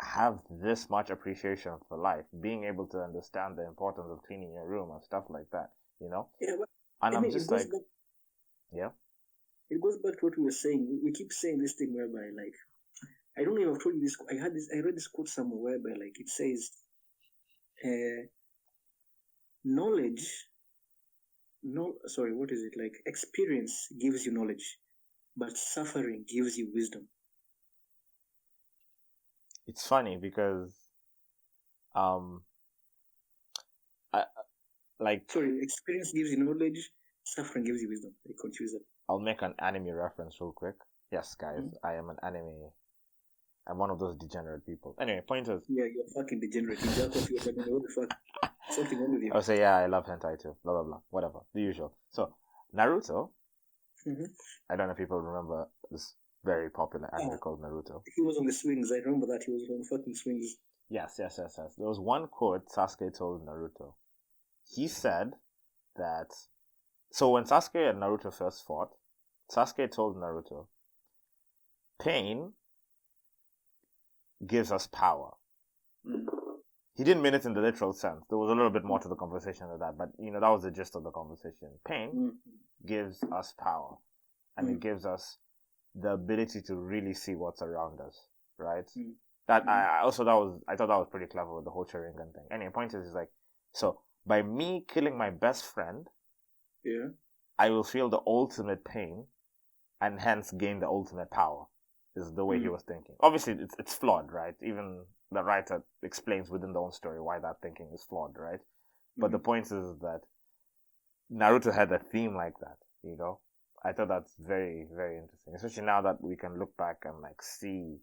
have this much appreciation for life, being able to understand the importance of cleaning your room and stuff like that, Yeah, but and I'm just like, it goes back to what we were saying. We keep saying this thing whereby, like, I don't know if I've told you this. I read this quote somewhere whereby, like, it says, knowledge. No, sorry, what is it? Like, experience gives you knowledge, but suffering gives you wisdom. It's funny because, experience gives you knowledge, suffering gives you wisdom. I confuse it. I'll make an anime reference real quick. Yes, guys, I am an anime. I'm one of those degenerate people. Anyway, point is. Yeah, you're fucking degenerate. You jack off your what the fuck? Something wrong with you. I'll say, yeah, I love hentai too. Blah, blah, blah. Whatever. The usual. So, Naruto. I don't know if people remember this very popular anime called Naruto. He was on the swings. I remember that. He was on fucking swings. Yes. There was one quote Sasuke told Naruto. He said that. So, when Sasuke and Naruto first fought, Sasuke told Naruto, pain gives us power. He didn't mean it in the literal sense. There was a little bit more to the conversation than that, but that was the gist of the conversation. Pain gives us power, and it gives us the ability to really see what's around us, right? I thought that was pretty clever with the whole Sharingan thing. Anyway, point is like, so by me killing my best friend, I will feel the ultimate pain, and hence gain the ultimate power. Is the way he was thinking. Obviously, it's flawed, right? Even the writer explains within the own story why that thinking is flawed, right? But the point is that Naruto had a theme like that, I thought that's very, very interesting, especially now that we can look back and, like, see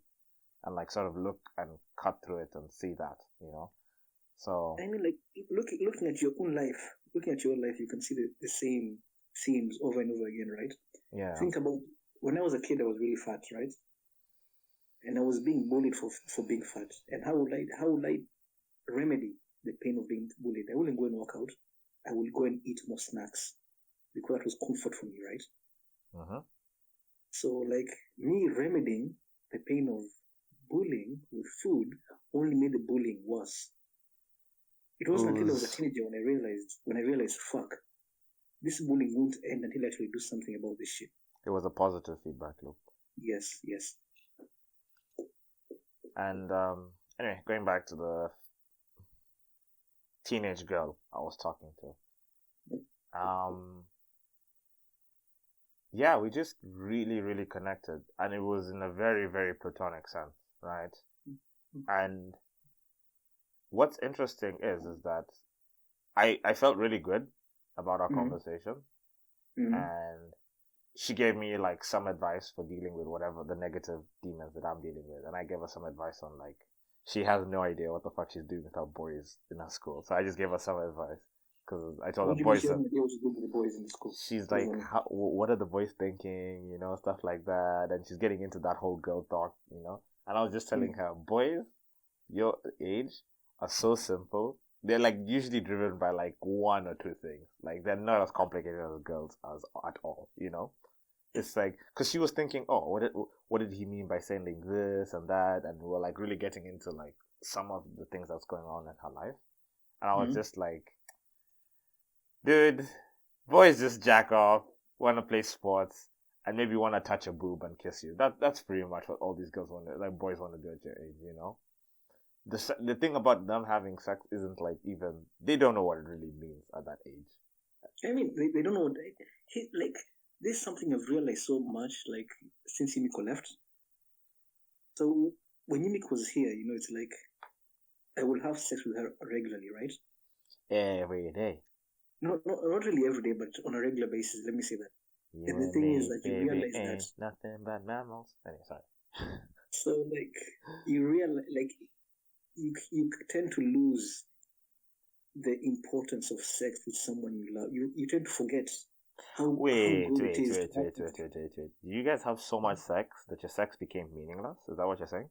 and, like, sort of look and cut through it and see that, So I mean, like, looking at your own life, you can see the same themes over and over again, right? Yeah. Think about when I was a kid, I was really fat, right? And I was being bullied for being fat. And how would I remedy the pain of being bullied? I wouldn't go and work out. I would go and eat more snacks because that was comfort for me, right? So, like, me remedying the pain of bullying with food only made the bullying worse. It wasn't until I was a teenager when I realized, fuck, this bullying won't end until I actually do something about this shit. It was a positive feedback loop. Yes. And anyway, going back to the teenage girl I was talking to. Yeah, we just really, really connected. And it was in a very, very platonic sense, right? And what's interesting is that I felt really good about our conversation. And she gave me, like, some advice for dealing with whatever the negative demons that I'm dealing with. And I gave her some advice on, like, she has no idea what the fuck she's doing with her boys in her school. So I just gave her some advice. Because I told her boys... She's like, what are the boys thinking? Stuff like that. And she's getting into that whole girl talk, And I was just telling her, boys, your age are so simple. They're like usually driven by like one or two things. Like they're not as complicated as girls as at all. It's like because she was thinking, oh, what did he mean by saying like this and that, and we were like really getting into like some of the things that's going on in her life, and I was just like, dude, boys just jack off, want to play sports, and maybe want to touch a boob and kiss you. That's pretty much what all these girls want to, like boys want to do at your age. The thing about them having sex isn't like even they don't know what it really means at that age. I mean, they don't know what like. This is something I've realized so much, like since Yumiko left. So when Yumiko was here, it's like I will have sex with her regularly, right? Every day. No, not really every day, but on a regular basis. Let me say that. And the thing is that you realize that nothing but mammals. Anyway, sorry. So like you realize, like you tend to lose the importance of sex with someone you love. You tend to forget how good it is. Wait. You guys have so much sex that your sex became meaningless? Is that what you're saying?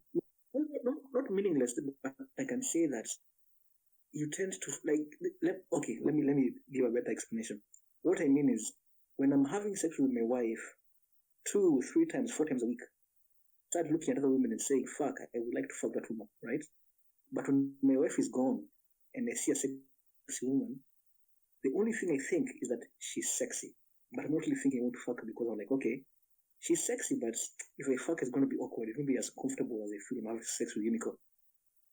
Not meaningless, but I can say that you tend to like. Let me give a better explanation. What I mean is, when I'm having sex with my wife 2, 3 times, 4 times a week, start looking at other women and saying, "Fuck, I would like to fuck that woman," right? But when my wife is gone and I see a sexy woman, the only thing I think is that she's sexy. But I'm not really thinking I want to fuck her because I'm like, okay, she's sexy, but if I fuck, it's going to be awkward. It won't be as comfortable as I feel when I'm having sex with Yumiko,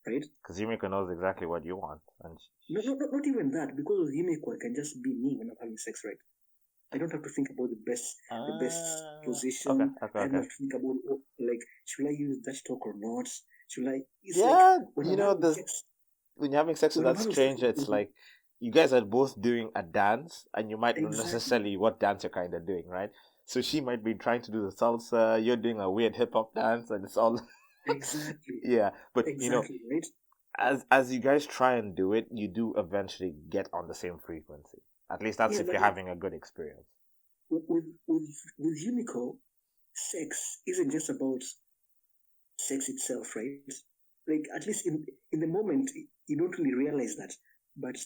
right? Because Yumiko knows exactly what you want. And not even that. Because with Yumiko, I can just be me when I'm having sex, right? I don't have to think about the best position. Okay. I don't have to think about like, should I use Dutch talk or not? Should I? It's yeah, like when you're having sex with that stranger, it's like you guys are both doing a dance, and you might not necessarily what dance you're kind of doing, right? So she might be trying to do the salsa, you're doing a weird hip hop dance, and it's all exactly. Yeah, but right? as you guys try and do it, you do eventually get on the same frequency. At least that's if you're having a good experience. With Yumiko, sex isn't just about sex itself, right? Like at least in the moment, you don't really realize that, but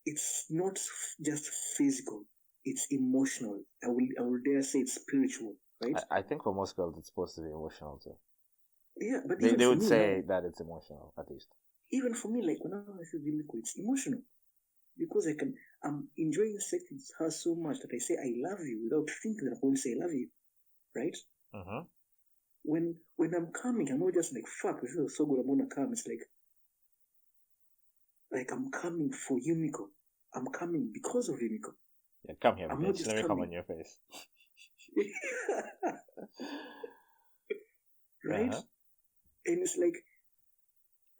it's not just physical; it's emotional. I will dare say it's spiritual, right? I think for most girls, it's supposed to be emotional too. Yeah, but they would say that it's emotional at least. Even for me, like when I say Yumiko, it's emotional because I'm enjoying sex with her so much that I say I love you without thinking that I'm going to say I love you, right? Mm-hmm. When I'm coming, I'm not just like fuck. This is so good. I'm gonna come. It's like I'm coming for Yumiko. I'm coming because of Yumiko. Yeah, come here, bitch. Let me come on your face. Right? Uh-huh. And it's like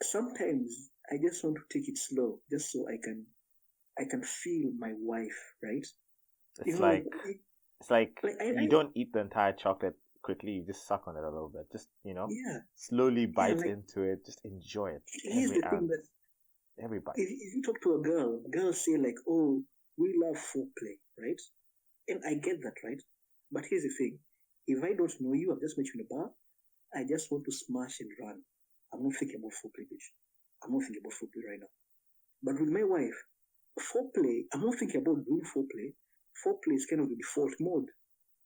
sometimes I just want to take it slow, just so I can feel my wife, right? It's like you don't eat the entire chocolate quickly. You just suck on it a little bit. Just slowly bite into it. Just enjoy it. Here's the thing that everybody. If you talk to a girl, girls say like, "Oh, we love foreplay," right? And I get that, right? But here's the thing: if I don't know you, I've just met you in a bar. I just want to smash and run. I'm not thinking about foreplay, bitch. I'm not thinking about foreplay right now. But with my wife, foreplay, I'm not thinking about doing foreplay. Foreplay is kind of the default mode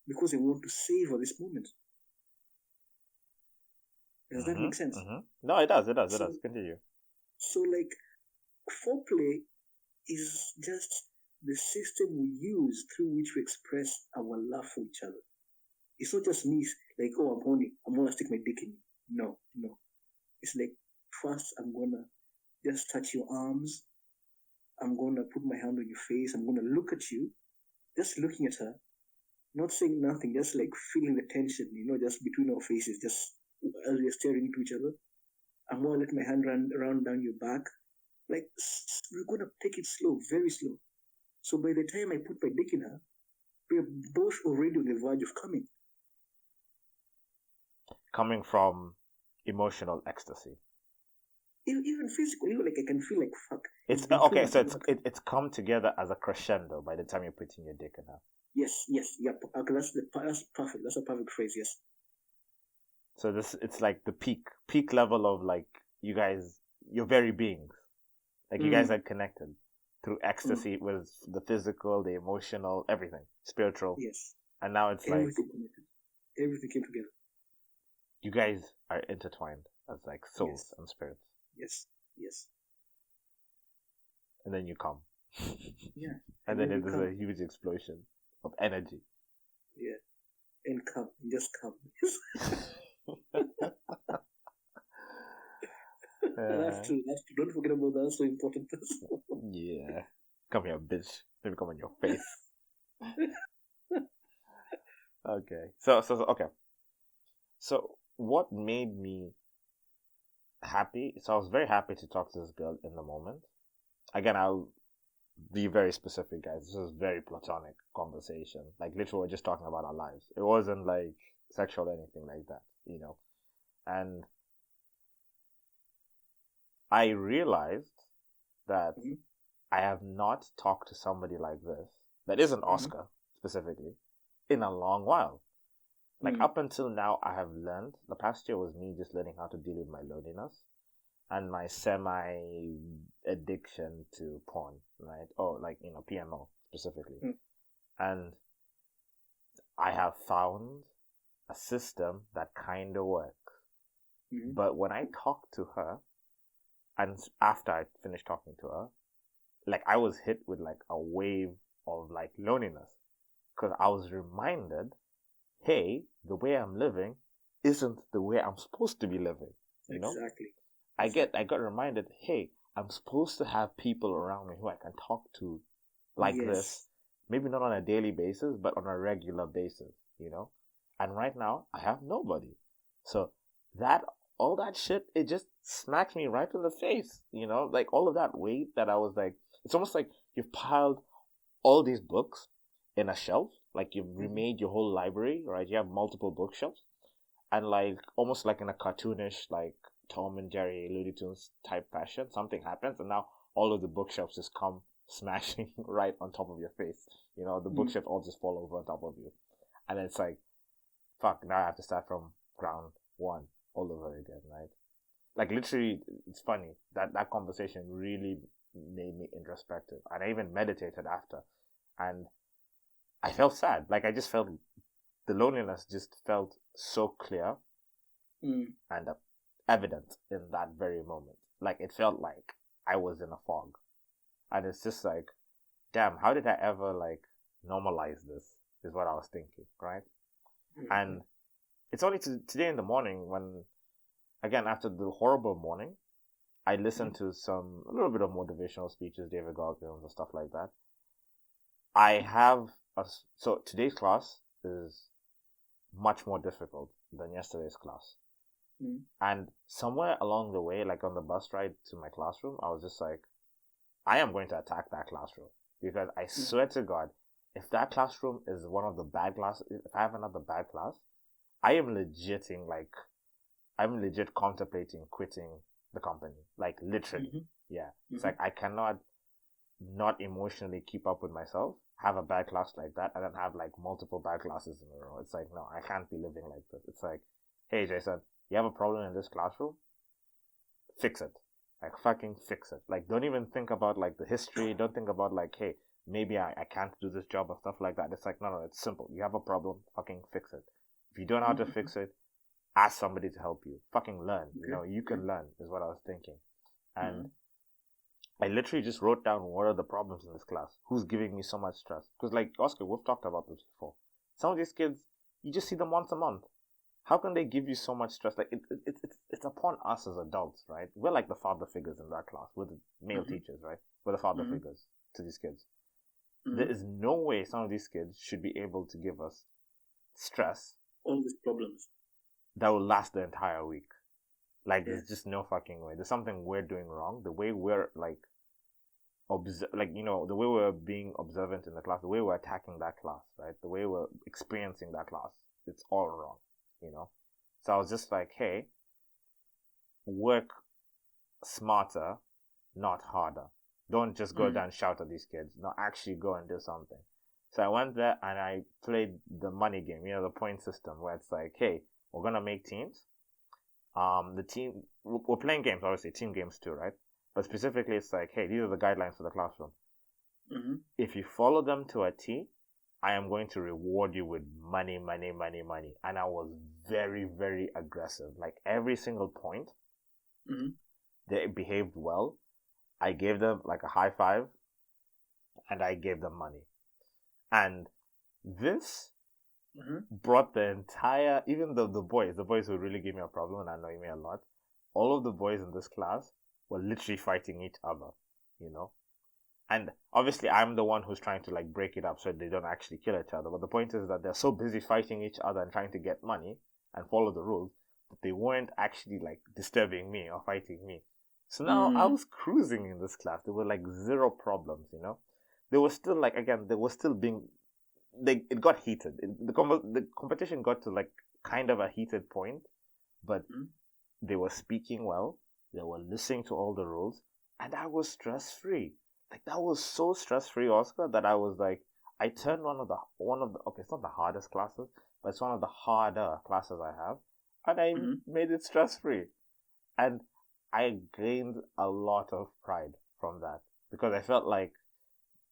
because I want to savor this moment. Does that make sense? Mm-hmm. No, it does. It does. Continue. So, like, foreplay is just the system we use through which we express our love for each other. It's not just me, like, oh, I'm horny, I'm gonna stick my dick in you. No. It's like, first, I'm gonna just touch your arms. I'm gonna put my hand on your face. I'm gonna look at you, just looking at her, not saying nothing, just like feeling the tension, just between our faces, just as we're staring into each other. I'm gonna let my hand run down your back. Like, we're gonna take it slow, very slow. So by the time I put my dick in her, we're both already on the verge of coming. Coming from emotional ecstasy. Even physically, like I can feel like fuck. It's okay, so it's come together as a crescendo by the time you're putting your dick in her. Yes, yep. Okay, that's perfect. That's a perfect phrase. Yes. So it's like the peak level of like you guys, your very beings. Like you guys are connected through ecstasy with the physical, the emotional, everything, spiritual. Yes. And now it's like Everything connected. Everything came together. you guys are intertwined as like souls and spirits. Yes. Yes. And then you come. Yeah. And then there's a huge explosion of energy. Yeah. And come. Just come. That's true. Don't forget about that. That's so important. Yeah. Come here, bitch. Let me come on your face. Okay. So okay. So what made me happy? So I was very happy to talk to this girl in the moment. Again, I'll be very specific, guys. This was very platonic conversation. Like literally, we're just talking about our lives. It wasn't like sexual or anything like that, you know. And I realized that I have not talked to somebody like this, that isn't Oscar specifically, in a long while. Like up until now, I have learned, the past year was me just learning how to deal with my loneliness and my semi addiction to porn, right? Oh, like, you know, PMO specifically. And I have found a system that kind of works. But when I talk to her, and after I finished talking to her, like I was hit with like a wave of like loneliness because I was reminded, hey, the way I'm living isn't the way I'm supposed to be living. You know? Exactly. I got reminded, hey, I'm supposed to have people around me who I can talk to like this, maybe not on a daily basis, but on a regular basis, you know? And right now, I have nobody. So all that shit, it just smacked me right in the face, you know? Like all of that weight that I was like, it's almost like you've piled all these books in a shelf, like you've remade your whole library, right? You have multiple bookshelves, and like almost like in a cartoonish, like Tom and Jerry, Looney Tunes type fashion, something happens, and now all of the bookshelves just come smashing right on top of your face. You know, the bookshelves all just fall over on top of you, and it's like, fuck, now I have to start from ground one all over again, right? Like literally, it's funny that conversation really made me introspective, and I even meditated after, and I felt sad. Like I just felt the loneliness just felt so clear and evident in that very moment. Like it felt like I was in a fog, and it's just like, damn, how did I ever like normalize this? Is what I was thinking, right? And it's only today in the morning when, again, after the horrible morning, I listened to a little bit of motivational speeches, David Goggins and stuff like that. So today's class is much more difficult than yesterday's class. And somewhere along the way, like on the bus ride to my classroom, I was just like, I am going to attack that classroom. Because I swear to God, if that classroom is one of the bad classes, if I have another bad class, I'm legit contemplating quitting the company. Like literally. Yeah. It's like I cannot not emotionally keep up with myself, have a bad class like that, and then have like multiple bad classes in a row. It's like, no, I can't be living like this. It's like, hey, Jayson, you have a problem in this classroom? Fix it. Like, fucking fix it. Like, don't even think about like the history. Don't think about like, hey, maybe I can't do this job or stuff like that. It's like, no, it's simple. You have a problem, fucking fix it. If you don't know how to fix it, ask somebody to help you. Fucking learn. You know, you can learn, is what I was thinking. And I literally just wrote down what are the problems in this class. Who's giving me so much stress? Because like Oscar, we've talked about this before. Some of these kids, you just see them once a month. How can they give you so much stress? Like it's upon us as adults, right? We're like the father figures in that class. We're the male teachers, right? We're the father figures to these kids. There is no way some of these kids should be able to give us stress. All these problems that will last the entire week. Like there's just no fucking way. There's something we're doing wrong. The way we're like the way we're being observant in the class, the way we're attacking that class, right? The way we're experiencing that class, it's all wrong, you know? So I was just like, hey, work smarter, not harder. Don't just go down and shout at these kids. No, actually go and do something. So I went there and I played the money game, you know, the point system where it's like, hey, we're going to make teams. the team, we're playing games, obviously, team games too, right? But specifically, it's like, hey, these are the guidelines for the classroom. Mm-hmm. If you follow them to a T, I am going to reward you with money, money, money, money. And I was very, very aggressive. Like every single point, Mm-hmm. they behaved well. I gave them like a high five and I gave them money. And this Mm-hmm. brought the entire, even the boys who really gave me a problem and annoy me a lot, all of the boys in this class were literally fighting each other, you know? And obviously, I'm the one who's trying to like break it up so they don't actually kill each other. But the point is that they're so busy fighting each other and trying to get money and follow the rules that they weren't actually like disturbing me or fighting me. So now I was cruising in this class. There were like zero problems, you know. They were still like again, they were still being. It got heated. The competition got to like kind of a heated point, but they were speaking well. They were listening to all the rules, and I was stress free. Like that was so stress free, Oscar, that I was like, I turned one of the okay, it's not the hardest classes, but it's one of the harder classes I have, and I made it stress free, and I gained a lot of pride from that because I felt like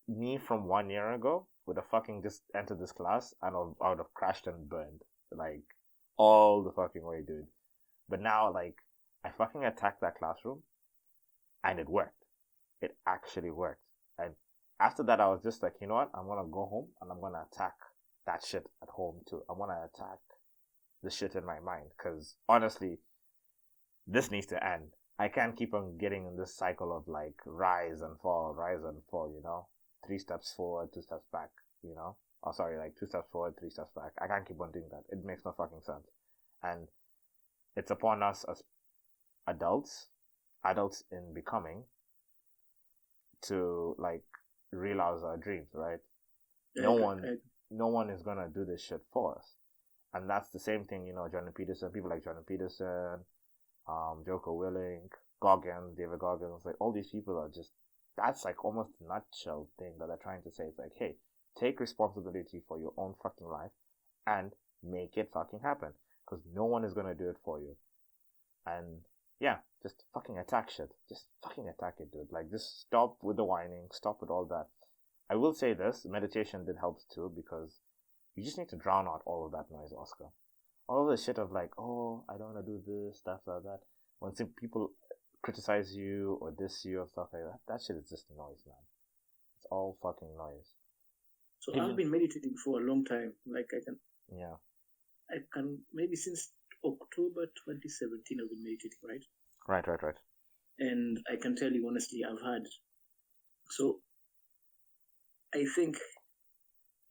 me from 1 year ago would have fucking just entered this class and I would have crashed and burned like all the fucking way, dude. But now, like, I fucking attacked that classroom and it worked. It actually worked. And after that, I was just like, you know what? I'm gonna go home and I'm gonna attack that shit at home too. I'm gonna attack the shit in my mind because honestly, this needs to end. I can't keep on getting in this cycle of like rise and fall, you know? 3 steps forward, 2 steps back, you know? Oh, sorry, like 2 steps forward, 3 steps back. I can't keep on doing that. It makes no fucking sense. And it's upon us as adults in becoming, to like realize our dreams, right? No one is gonna do this shit for us. And that's the same thing, you know, Jordan Peterson, people like Jordan Peterson, Joko Willink, David Goggins, like all these people are just, that's like almost a nutshell thing that they're trying to say. It's like, hey, take responsibility for your own fucking life and make it fucking happen. Because no one is gonna do it for you. And yeah, just fucking attack shit. Just fucking attack it, dude. Like, just stop with the whining, stop with all that. I will say this, meditation did help too, because you just need to drown out all of that noise, Oscar. All of the shit of like, oh, I don't want to do this, stuff like that. When people criticize you or diss you or stuff like that, that shit is just noise, man. It's all fucking noise. So I've been meditating for a long time. Like I can maybe since October 2017 I've been meditating, right? Right. And I can tell you honestly, so I think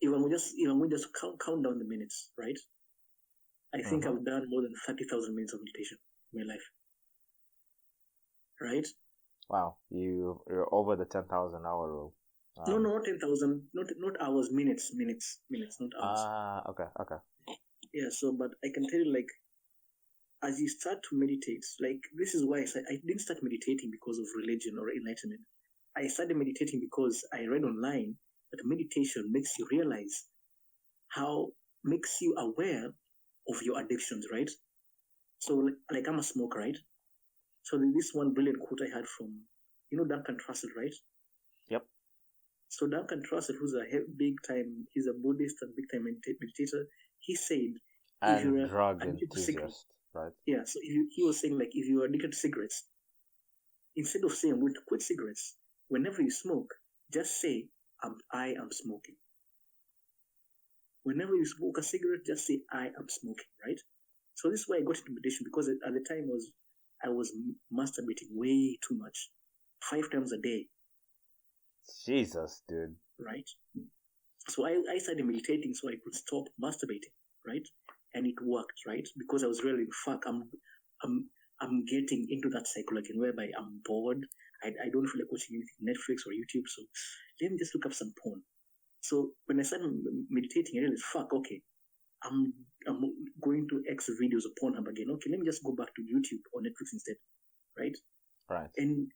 even we just count down the minutes, right? I think I've done more than 30,000 minutes of meditation in my life. Right? Wow, you're over the 10,000 hour rule. No, not 10,000, not hours, minutes, not hours. Okay. Yeah, so but I can tell you, like, as you start to meditate, like, this is why I didn't start meditating because of religion or enlightenment. I started meditating because I read online that meditation makes you realize makes you aware of your addictions, right? So, like I'm a smoker, right? So this one brilliant quote I had from, Duncan Trussell, right? Yep. So Duncan Trussell, who's he's a Buddhist and big time meditator, he said, and if you're drug enthusiast, right? Yeah, so he was saying, like, if you're addicted to cigarettes, instead of saying I'm going to quit cigarettes, whenever you smoke, just say, I am smoking. Whenever you smoke a cigarette, just say, I am smoking, right? So this is why I got into meditation, because at the time I was masturbating way too much, 5 times a day. Jesus, dude. Right? So I started meditating so I could stop masturbating, right? And it worked, right? Because I was really, fuck, I'm getting into that cycle again, whereby I'm bored. I don't feel like watching anything, Netflix or YouTube, so let me just look up some porn. So when I started meditating, I realized, fuck, okay, I'm going to X videos of Pornhub again. Okay, let me just go back to YouTube or Netflix instead, right? Right. And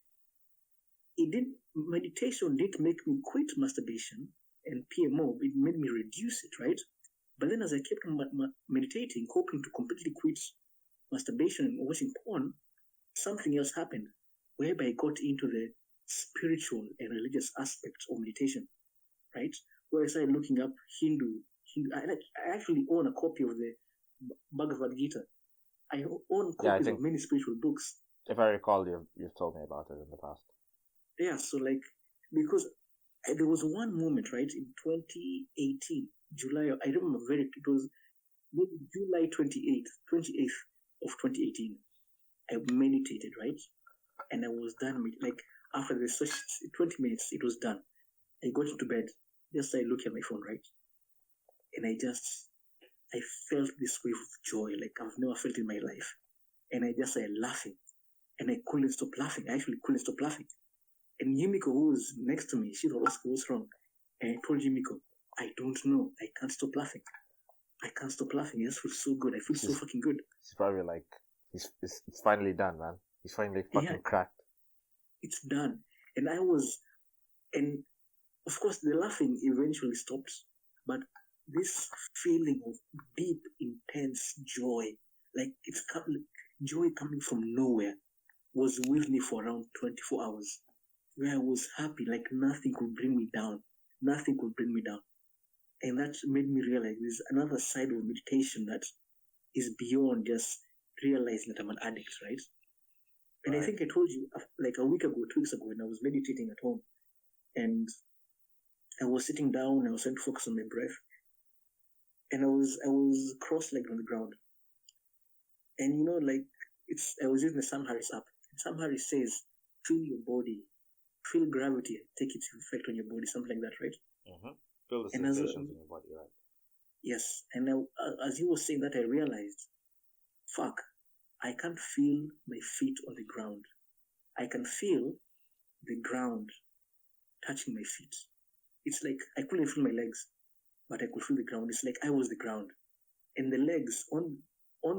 meditation did make me quit masturbation and PMO. It made me reduce it, right? But then as I kept meditating, hoping to completely quit masturbation and watching porn, something else happened, whereby I got into the spiritual and religious aspects of meditation, right? Where I started looking up Hindu. I actually own a copy of the Bhagavad Gita. I own Yeah, I copies think, of many spiritual books. if I recall, you've told me about it in the past. Yeah, so like, because there was one moment, right, in 2018, July, I remember it was maybe July 28th of 2018. I meditated, right? And I was done, like, after the 20 minutes, it was done. I got into bed, just started looking at my phone, right? And I felt this wave of joy like I've never felt in my life. And I just started laughing. And I couldn't stop laughing. I actually couldn't stop laughing. And Yumiko, who was next to me, she thought, what's wrong? And I told Yumiko, I don't know. I can't stop laughing. I can't stop laughing. It just feels so good. I feel so fucking good. She's probably like, it's finally done, man. He's finally fucking cracked. It's done. And and of course, the laughing eventually stops. But this feeling of deep, intense joy, like joy coming from nowhere, was with me for around 24 hours, where I was happy, like nothing could bring me down. Nothing could bring me down. And that made me realize there's another side of meditation that is beyond just realizing that I'm an addict, right? And I think I told you like a week ago, 2 weeks ago, when I was meditating at home, and I was sitting down, I was trying to focus on my breath, and I was cross-legged on the ground. And you know, like, I was using the Sam Harris app. Sam Harris says, feel your body, feel gravity take its effect on your body, something like that, right? Mm-hmm. Feel the sensations in your body, right? Yes. And as you were saying that, I realized, fuck, I can't feel my feet on the ground. I can feel the ground touching my feet. It's like I couldn't feel my legs, but I could feel the ground. It's like I was the ground. And the legs on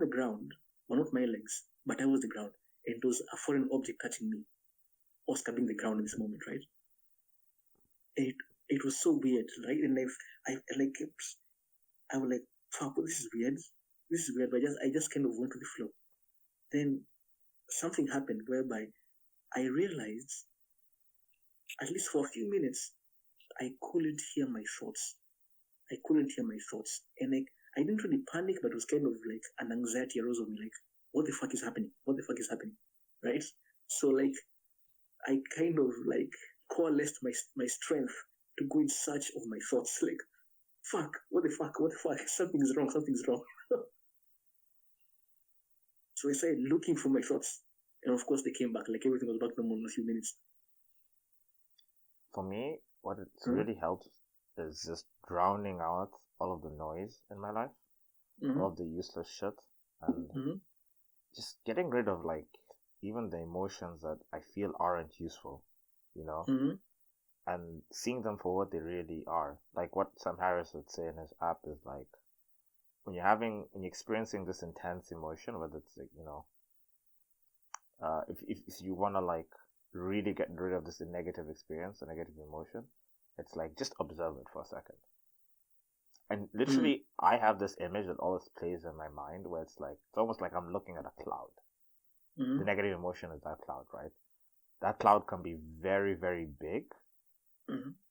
the ground were not my legs, but I was the ground. And it was a foreign object touching me. Oscar being the ground in this moment, right? It was so weird, right? And I was like, fuck, this is weird. This is weird, but I just kind of went to the flow. Then something happened whereby I realized, at least for a few minutes, I couldn't hear my thoughts. I couldn't hear my thoughts. And like, I didn't really panic, but it was kind of like an anxiety arose on me, like, what the fuck is happening? What the fuck is happening? Right? So like, I kind of like coalesced my strength to go in search of my thoughts. Like, fuck, what the fuck? Something's wrong. So I started looking for my thoughts. And of course they came back. Like everything was back normal in a few minutes. For me, what it's really helped is just drowning out all of the noise in my life, all of the useless shit, and just getting rid of like even the emotions that I feel aren't useful, you know, and seeing them for what they really are. Like what Sam Harris would say in his app is like, when you're experiencing this intense emotion, whether it's like, you know, if you want to like really get rid of this negative experience, a negative emotion, it's like just observe it for a second. And literally, I have this image that always plays in my mind where it's almost like I'm looking at a cloud. The negative emotion is that cloud, right? That cloud can be very, very big.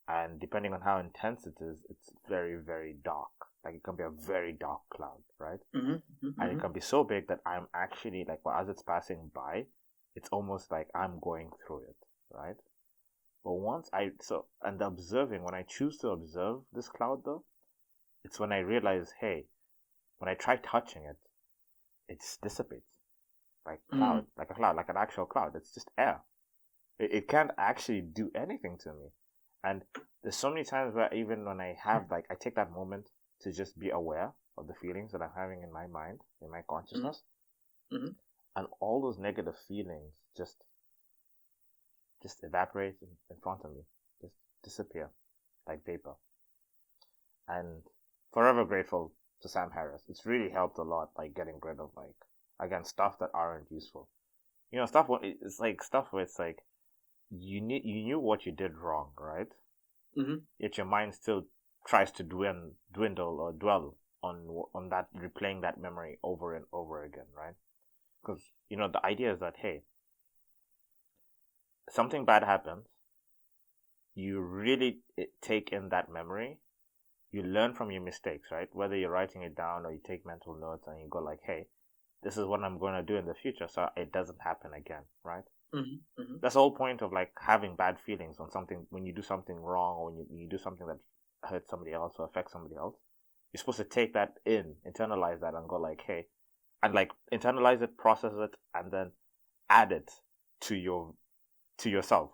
And depending on how intense it is, it's very, very dark. Like it can be a very dark cloud, right? And it can be so big that I'm actually like, well, as it's passing by, it's almost like I'm going through it, right? But and the observing, when I choose to observe this cloud though, it's when I realize, hey, when I try touching it, it just dissipates. Like cloud, like a cloud, like an actual cloud. It's just air. It can't actually do anything to me. And there's so many times where even when I take that moment to just be aware of the feelings that I'm having in my mind, in my consciousness, and all those negative feelings just evaporate in front of me, just disappear like vapor. And forever grateful to Sam Harris. It's really helped a lot, like getting rid of like, again, stuff that aren't useful. You know, it's like stuff where it's like you knew what you did wrong, right? Yet your mind still tries to dwindle or dwell on that, replaying that memory over and over again, right? Because, the idea is that, hey, something bad happens, you really take in that memory, you learn from your mistakes, right? Whether you're writing it down or you take mental notes and you go like, hey, this is what I'm going to do in the future so it doesn't happen again, right? That's the whole point of like having bad feelings on something when you do something wrong or when you do something that hurts somebody else or affects somebody else. You're supposed to take that in, internalize that, and go like, hey, and like internalize it, process it, and then add it to yourself.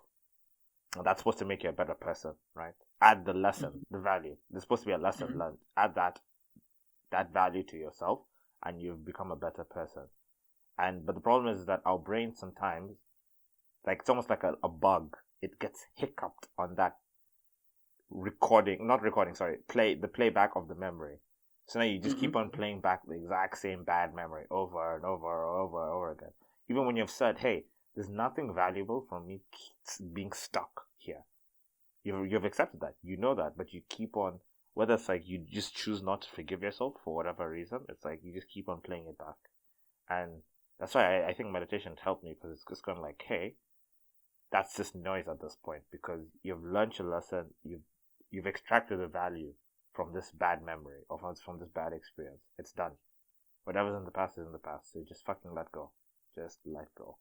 And that's supposed to make you a better person, right? Add the lesson, the value. There's supposed to be a lesson learned. Add that value to yourself, and you've become a better person. But the problem is that our brain sometimes, like it's almost like a bug. It gets hiccuped on that the playback of the memory. So now you just keep on playing back the exact same bad memory over and over and over and over again. Even when you've said, hey, there's nothing valuable from me being stuck here. You've accepted that. You know that, but you keep on, whether it's like you just choose not to forgive yourself for whatever reason, it's like you just keep on playing it back. And that's why I think meditation helped me, because it's just kind of like, hey, that's just noise at this point, because you've learned your lesson, you've extracted the value from this bad memory or from this bad experience. It's done. Whatever's in the past is in the past. So just fucking let go. Just let go.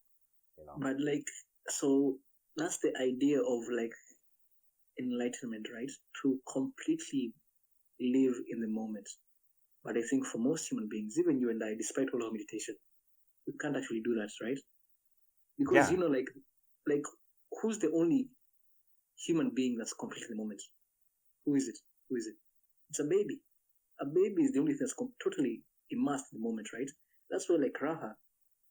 But like, so that's the idea of like enlightenment, right? To completely live in the moment. But I think for most human beings, even you and I, despite all our meditation, we can't actually do that, right? Because like who's the only human being that's completely in the moment? Who is it? It's a baby. A baby is the only thing that's totally immersed in the moment, right? That's why like Raha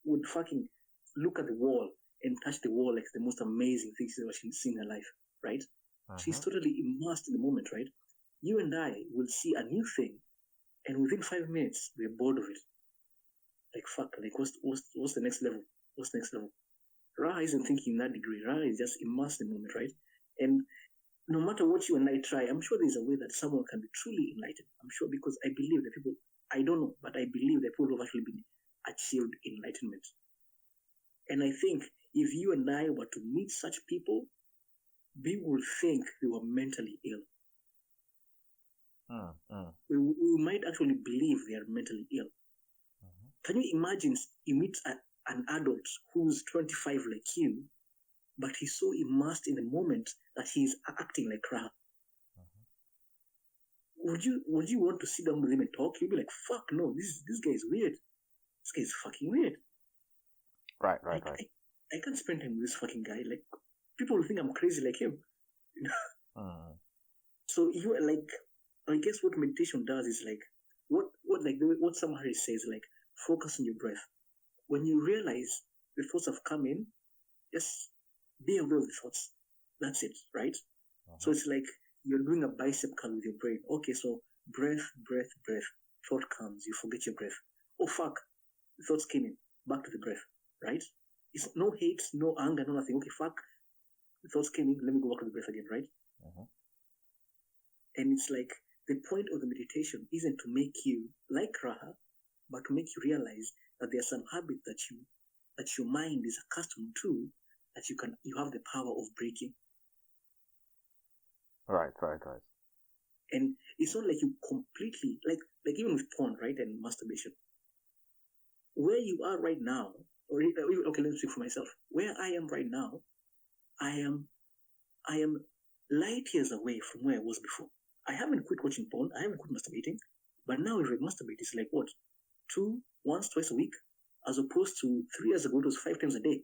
would fucking look at the wall and touch the wall like the most amazing thing she's ever seen in her life, right? She's totally immersed in the moment, right? You and I will see a new thing, and within 5 minutes we're bored of it. Like fuck, like what's the next level? What's the next level? Raha isn't thinking in that degree. Raha is just immersed in the moment, right? And no matter what you and I try, I'm sure there's a way that someone can be truly enlightened. I'm sure, because I believe that people, I don't know, but I believe that people have actually been achieved enlightenment. And I think if you and I were to meet such people, we will think they were mentally ill. We might actually believe they are mentally ill. Can you imagine you meet an adult who's 25 like you, but he's so immersed in the moment that he's acting like Raha? Would you want to sit down with him and talk? You'd be like, fuck no, this guy is weird. This guy is fucking weird. Right. I can't spend time with this fucking guy. Like, people will think I'm crazy like him. So you like, I guess what meditation does is like, what somebody says, like, focus on your breath. When you realize the thoughts have come in, just be aware of the thoughts. That's it, right? So it's like you're doing a bicep curl with your brain. Okay, so breath. Thought comes, you forget your breath. Oh fuck, the thoughts came in. Back to the breath, right? It's no hate, no anger, no nothing. Okay, fuck, the thoughts came in. Let me go back to the breath again, right? And it's like the point of the meditation isn't to make you like Raha, but to make you realize that there are some habits that your mind is accustomed to, that you have the power of breaking. Right. And it's not like you completely, like even with porn, right, and masturbation, where you are right now, or okay, let me speak for myself. Where I am right now, I am light years away from where I was before. I haven't quit watching porn. I haven't quit masturbating. But now if I masturbate, it's like what? Once, twice a week, as opposed to 3 years ago, it was 5 times a day.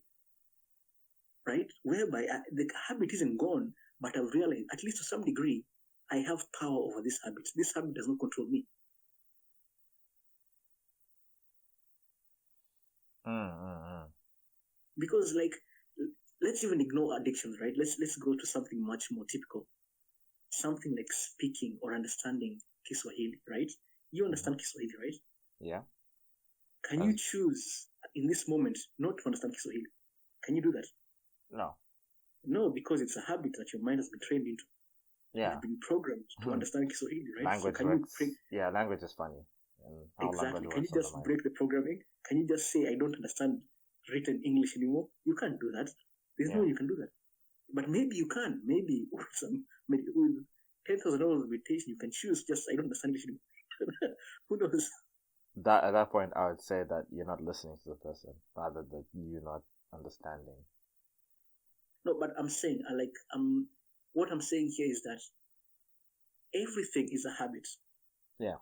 Right? Whereby the habit isn't gone, but I've realized, at least to some degree, I have power over this habit. This habit does not control me. Because, like, let's even ignore addictions, right? Let's go to something much more typical. Something like speaking or understanding Kiswahili, right? You understand Kiswahili, right? Yeah. Can you choose in this moment not to understand Kiswahili? Can you do that? No, because it's a habit that your mind has been trained into. Yeah. You've been programmed to understand Kiswahili, right? Language so language is funny. in how Exactly. language Can you works on the just mind. break the programming? Can you just say, I don't understand written English anymore? You can't do that. There's no way you can do that. But maybe you can. Maybe with with $10,000 of meditation, you can choose just, I don't understand English anymore. Who knows? That at that point, I would say that you're not listening to the person, rather than you not understanding. No, but I'm saying, what I'm saying here is that everything is a habit. Yeah.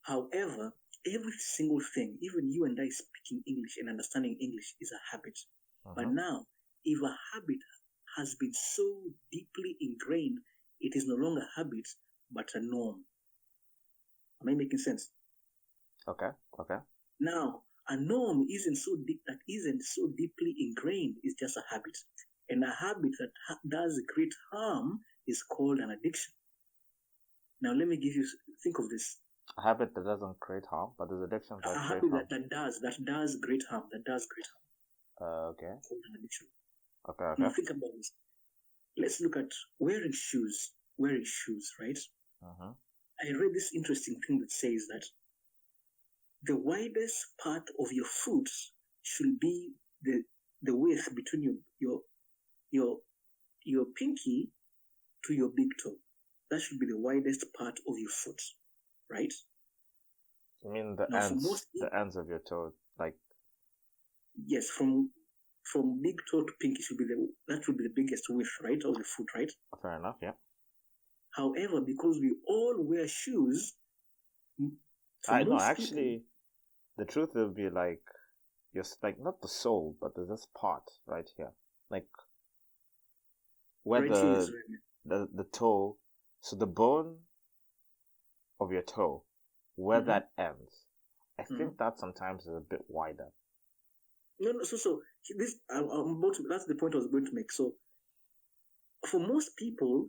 However, every single thing, even you and I speaking English and understanding English, is a habit. But now, if a habit has been so deeply ingrained, it is no longer a habit, but a norm. Am I making sense? Okay. Now, a norm isn't so deeply ingrained. It's just a habit, and a habit that does great harm is called an addiction. Now, let me think of this. A habit that doesn't create harm, but there's addictions that A create habit harm. that does great harm. Okay. Called an addiction. Okay. Now, think about this. Let's look at wearing shoes. Wearing shoes, right? I read this interesting thing that says that the widest part of your foot should be the width between your pinky to your big toe. That should be the widest part of your foot, right? You mean the ends of your toe, like? Yes, from big toe to pinky should be the biggest width, right, of the foot, right? Fair enough, yeah. However, because we all wear shoes, actually, the truth will be like, just like not the sole, but there's this part right here, like where right the toe, so the bone of your toe, where that ends, I think that sometimes is a bit wider. No. So this that's the point I was going to make. So for most people,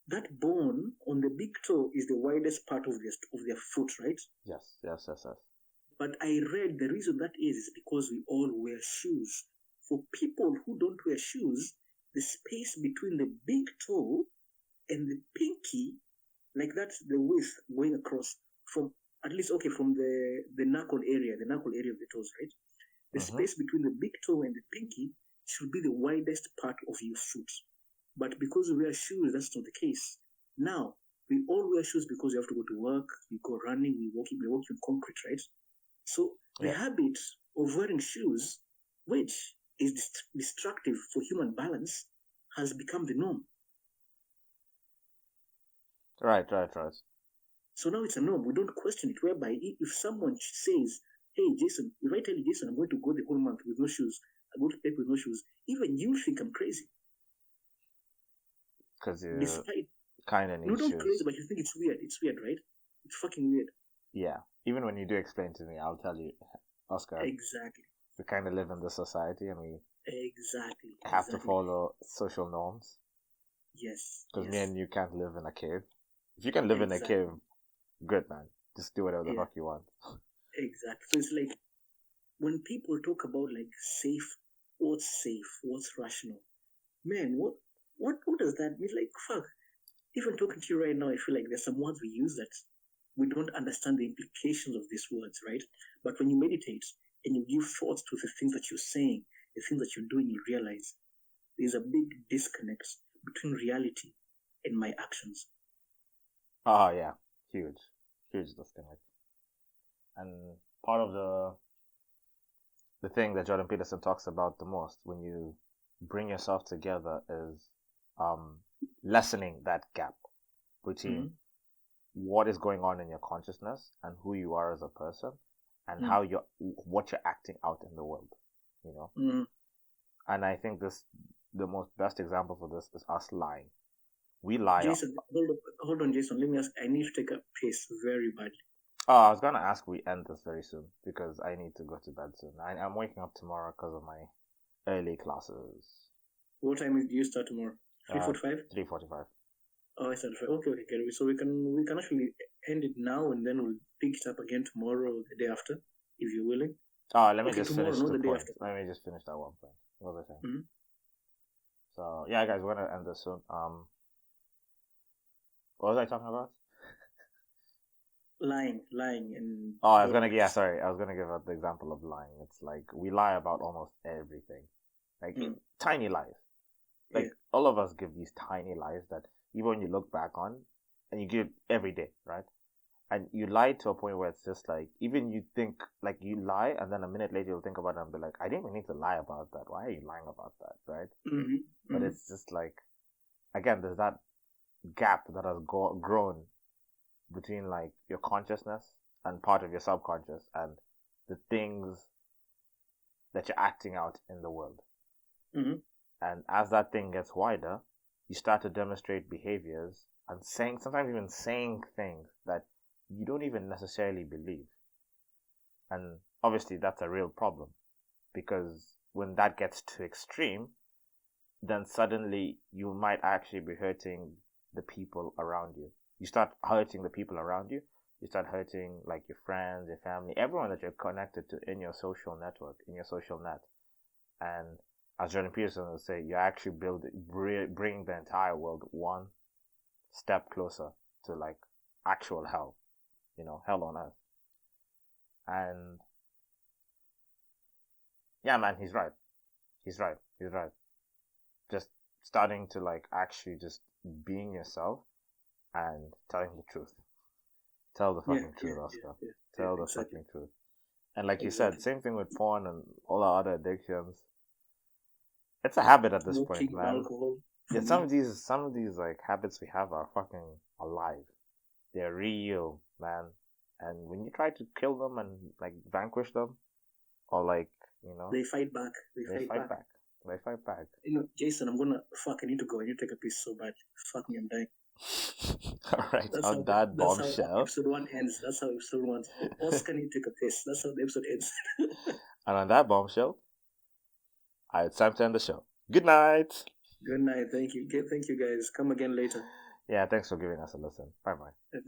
that bone on the big toe is the widest part of their foot, right? Yes. But I read the reason that is because we all wear shoes. For people who don't wear shoes, the space between the big toe and the pinky, like that's the width going across from from the knuckle area of the toes, right? The space between the big toe and the pinky should be the widest part of your foot. But because we wear shoes, that's not the case. Now, we all wear shoes because we have to go to work, we go running, we walk in concrete, right? So the habit of wearing shoes, which is destructive for human balance, has become the norm. Right. So now it's a norm. We don't question it, whereby if someone says, hey, Jason, if I tell you, Jason, I'm going to go the whole month with no shoes, I go to bed with no shoes, even you think I'm crazy. Because you kind of need shoes. No, don't crazy, but you think it's weird. It's weird, right? It's fucking weird. Yeah. Even when you do explain to me, I'll tell you, Oscar. Exactly. We kind of live in this society and we have to follow social norms. Yes. Because me and you can't live in a cave. If you can live in a cave, good, man. Just do whatever the fuck you want. Exactly. So it's like when people talk about like safe, what's rational, man, what does that mean? Like, fuck. Even talking to you right now, I feel like there's some words we use that we don't understand the implications of these words, right? But when you meditate and you give thoughts to the things that you're saying, the things that you're doing, you realize there's a big disconnect between reality and my actions. Oh, yeah. Huge disconnect. And part of the thing that Jordan Peterson talks about the most when you bring yourself together is lessening that gap between what is going on in your consciousness and who you are as a person and what you're acting out in the world, you know. And I think the most best example for this is us lying. We lie. Jason, hold on, Jason. Let me ask. I need to take a piss very badly. Oh, I was gonna ask we end this very soon because I need to go to bed soon. I'm waking up tomorrow because of my early classes. What time do you start tomorrow? 3:45. 3:45. Oh, I said okay. So we can actually end it now and then we'll pick it up again tomorrow or the day after, if you're willing. Let me just finish the point. Let me just finish that one point. What was I saying? So yeah, guys, we're gonna end this soon. What was I talking about? lying, and Oh, I was gonna give out the example of lying. It's like we lie about almost everything, like tiny lies. Like all of us give these tiny lies that even when you look back on, and you give every day, right? And you lie to a point where it's just like even you think like you lie, and then a minute later you'll think about it and be like, I didn't even need to lie about that. Why are you lying about that, right? But it's just like again, there's that gap that has grown between like your consciousness and part of your subconscious and the things that you're acting out in the world. And as that thing gets wider, you start to demonstrate behaviors and sometimes even saying things that you don't even necessarily believe. And obviously that's a real problem, because when that gets too extreme, then suddenly you might actually be hurting the people around you. You start hurting the people around you. You start hurting like your friends, your family, everyone that you're connected to in your social network, in your social net. And as Jordan Peterson would say, you're actually bringing the entire world one step closer to like actual hell, hell on earth. And yeah, man, he's right. Just starting to like actually just being yourself and telling the truth. Tell the fucking truth, Oscar. Tell the fucking truth. And like you said, same thing with porn and all our other addictions. It's a habit at this point, man. Alcohol. Yeah, some of these like habits we have are fucking alive. They're real, man. And when you try to kill them and like vanquish them, or like they fight back. They fight back. They fight back. Jayson, I need to go. I need to take a piss so bad. Fuck me, I'm dying. All right, on that bombshell. That's how episode 1 ends. That's how episode 1. Oscar need to take a piss. That's how the episode ends. And on that bombshell, it's time to end the show. Good night. Good night. Thank you. Thank you, guys. Come again later. Yeah, thanks for giving us a listen. Bye-bye.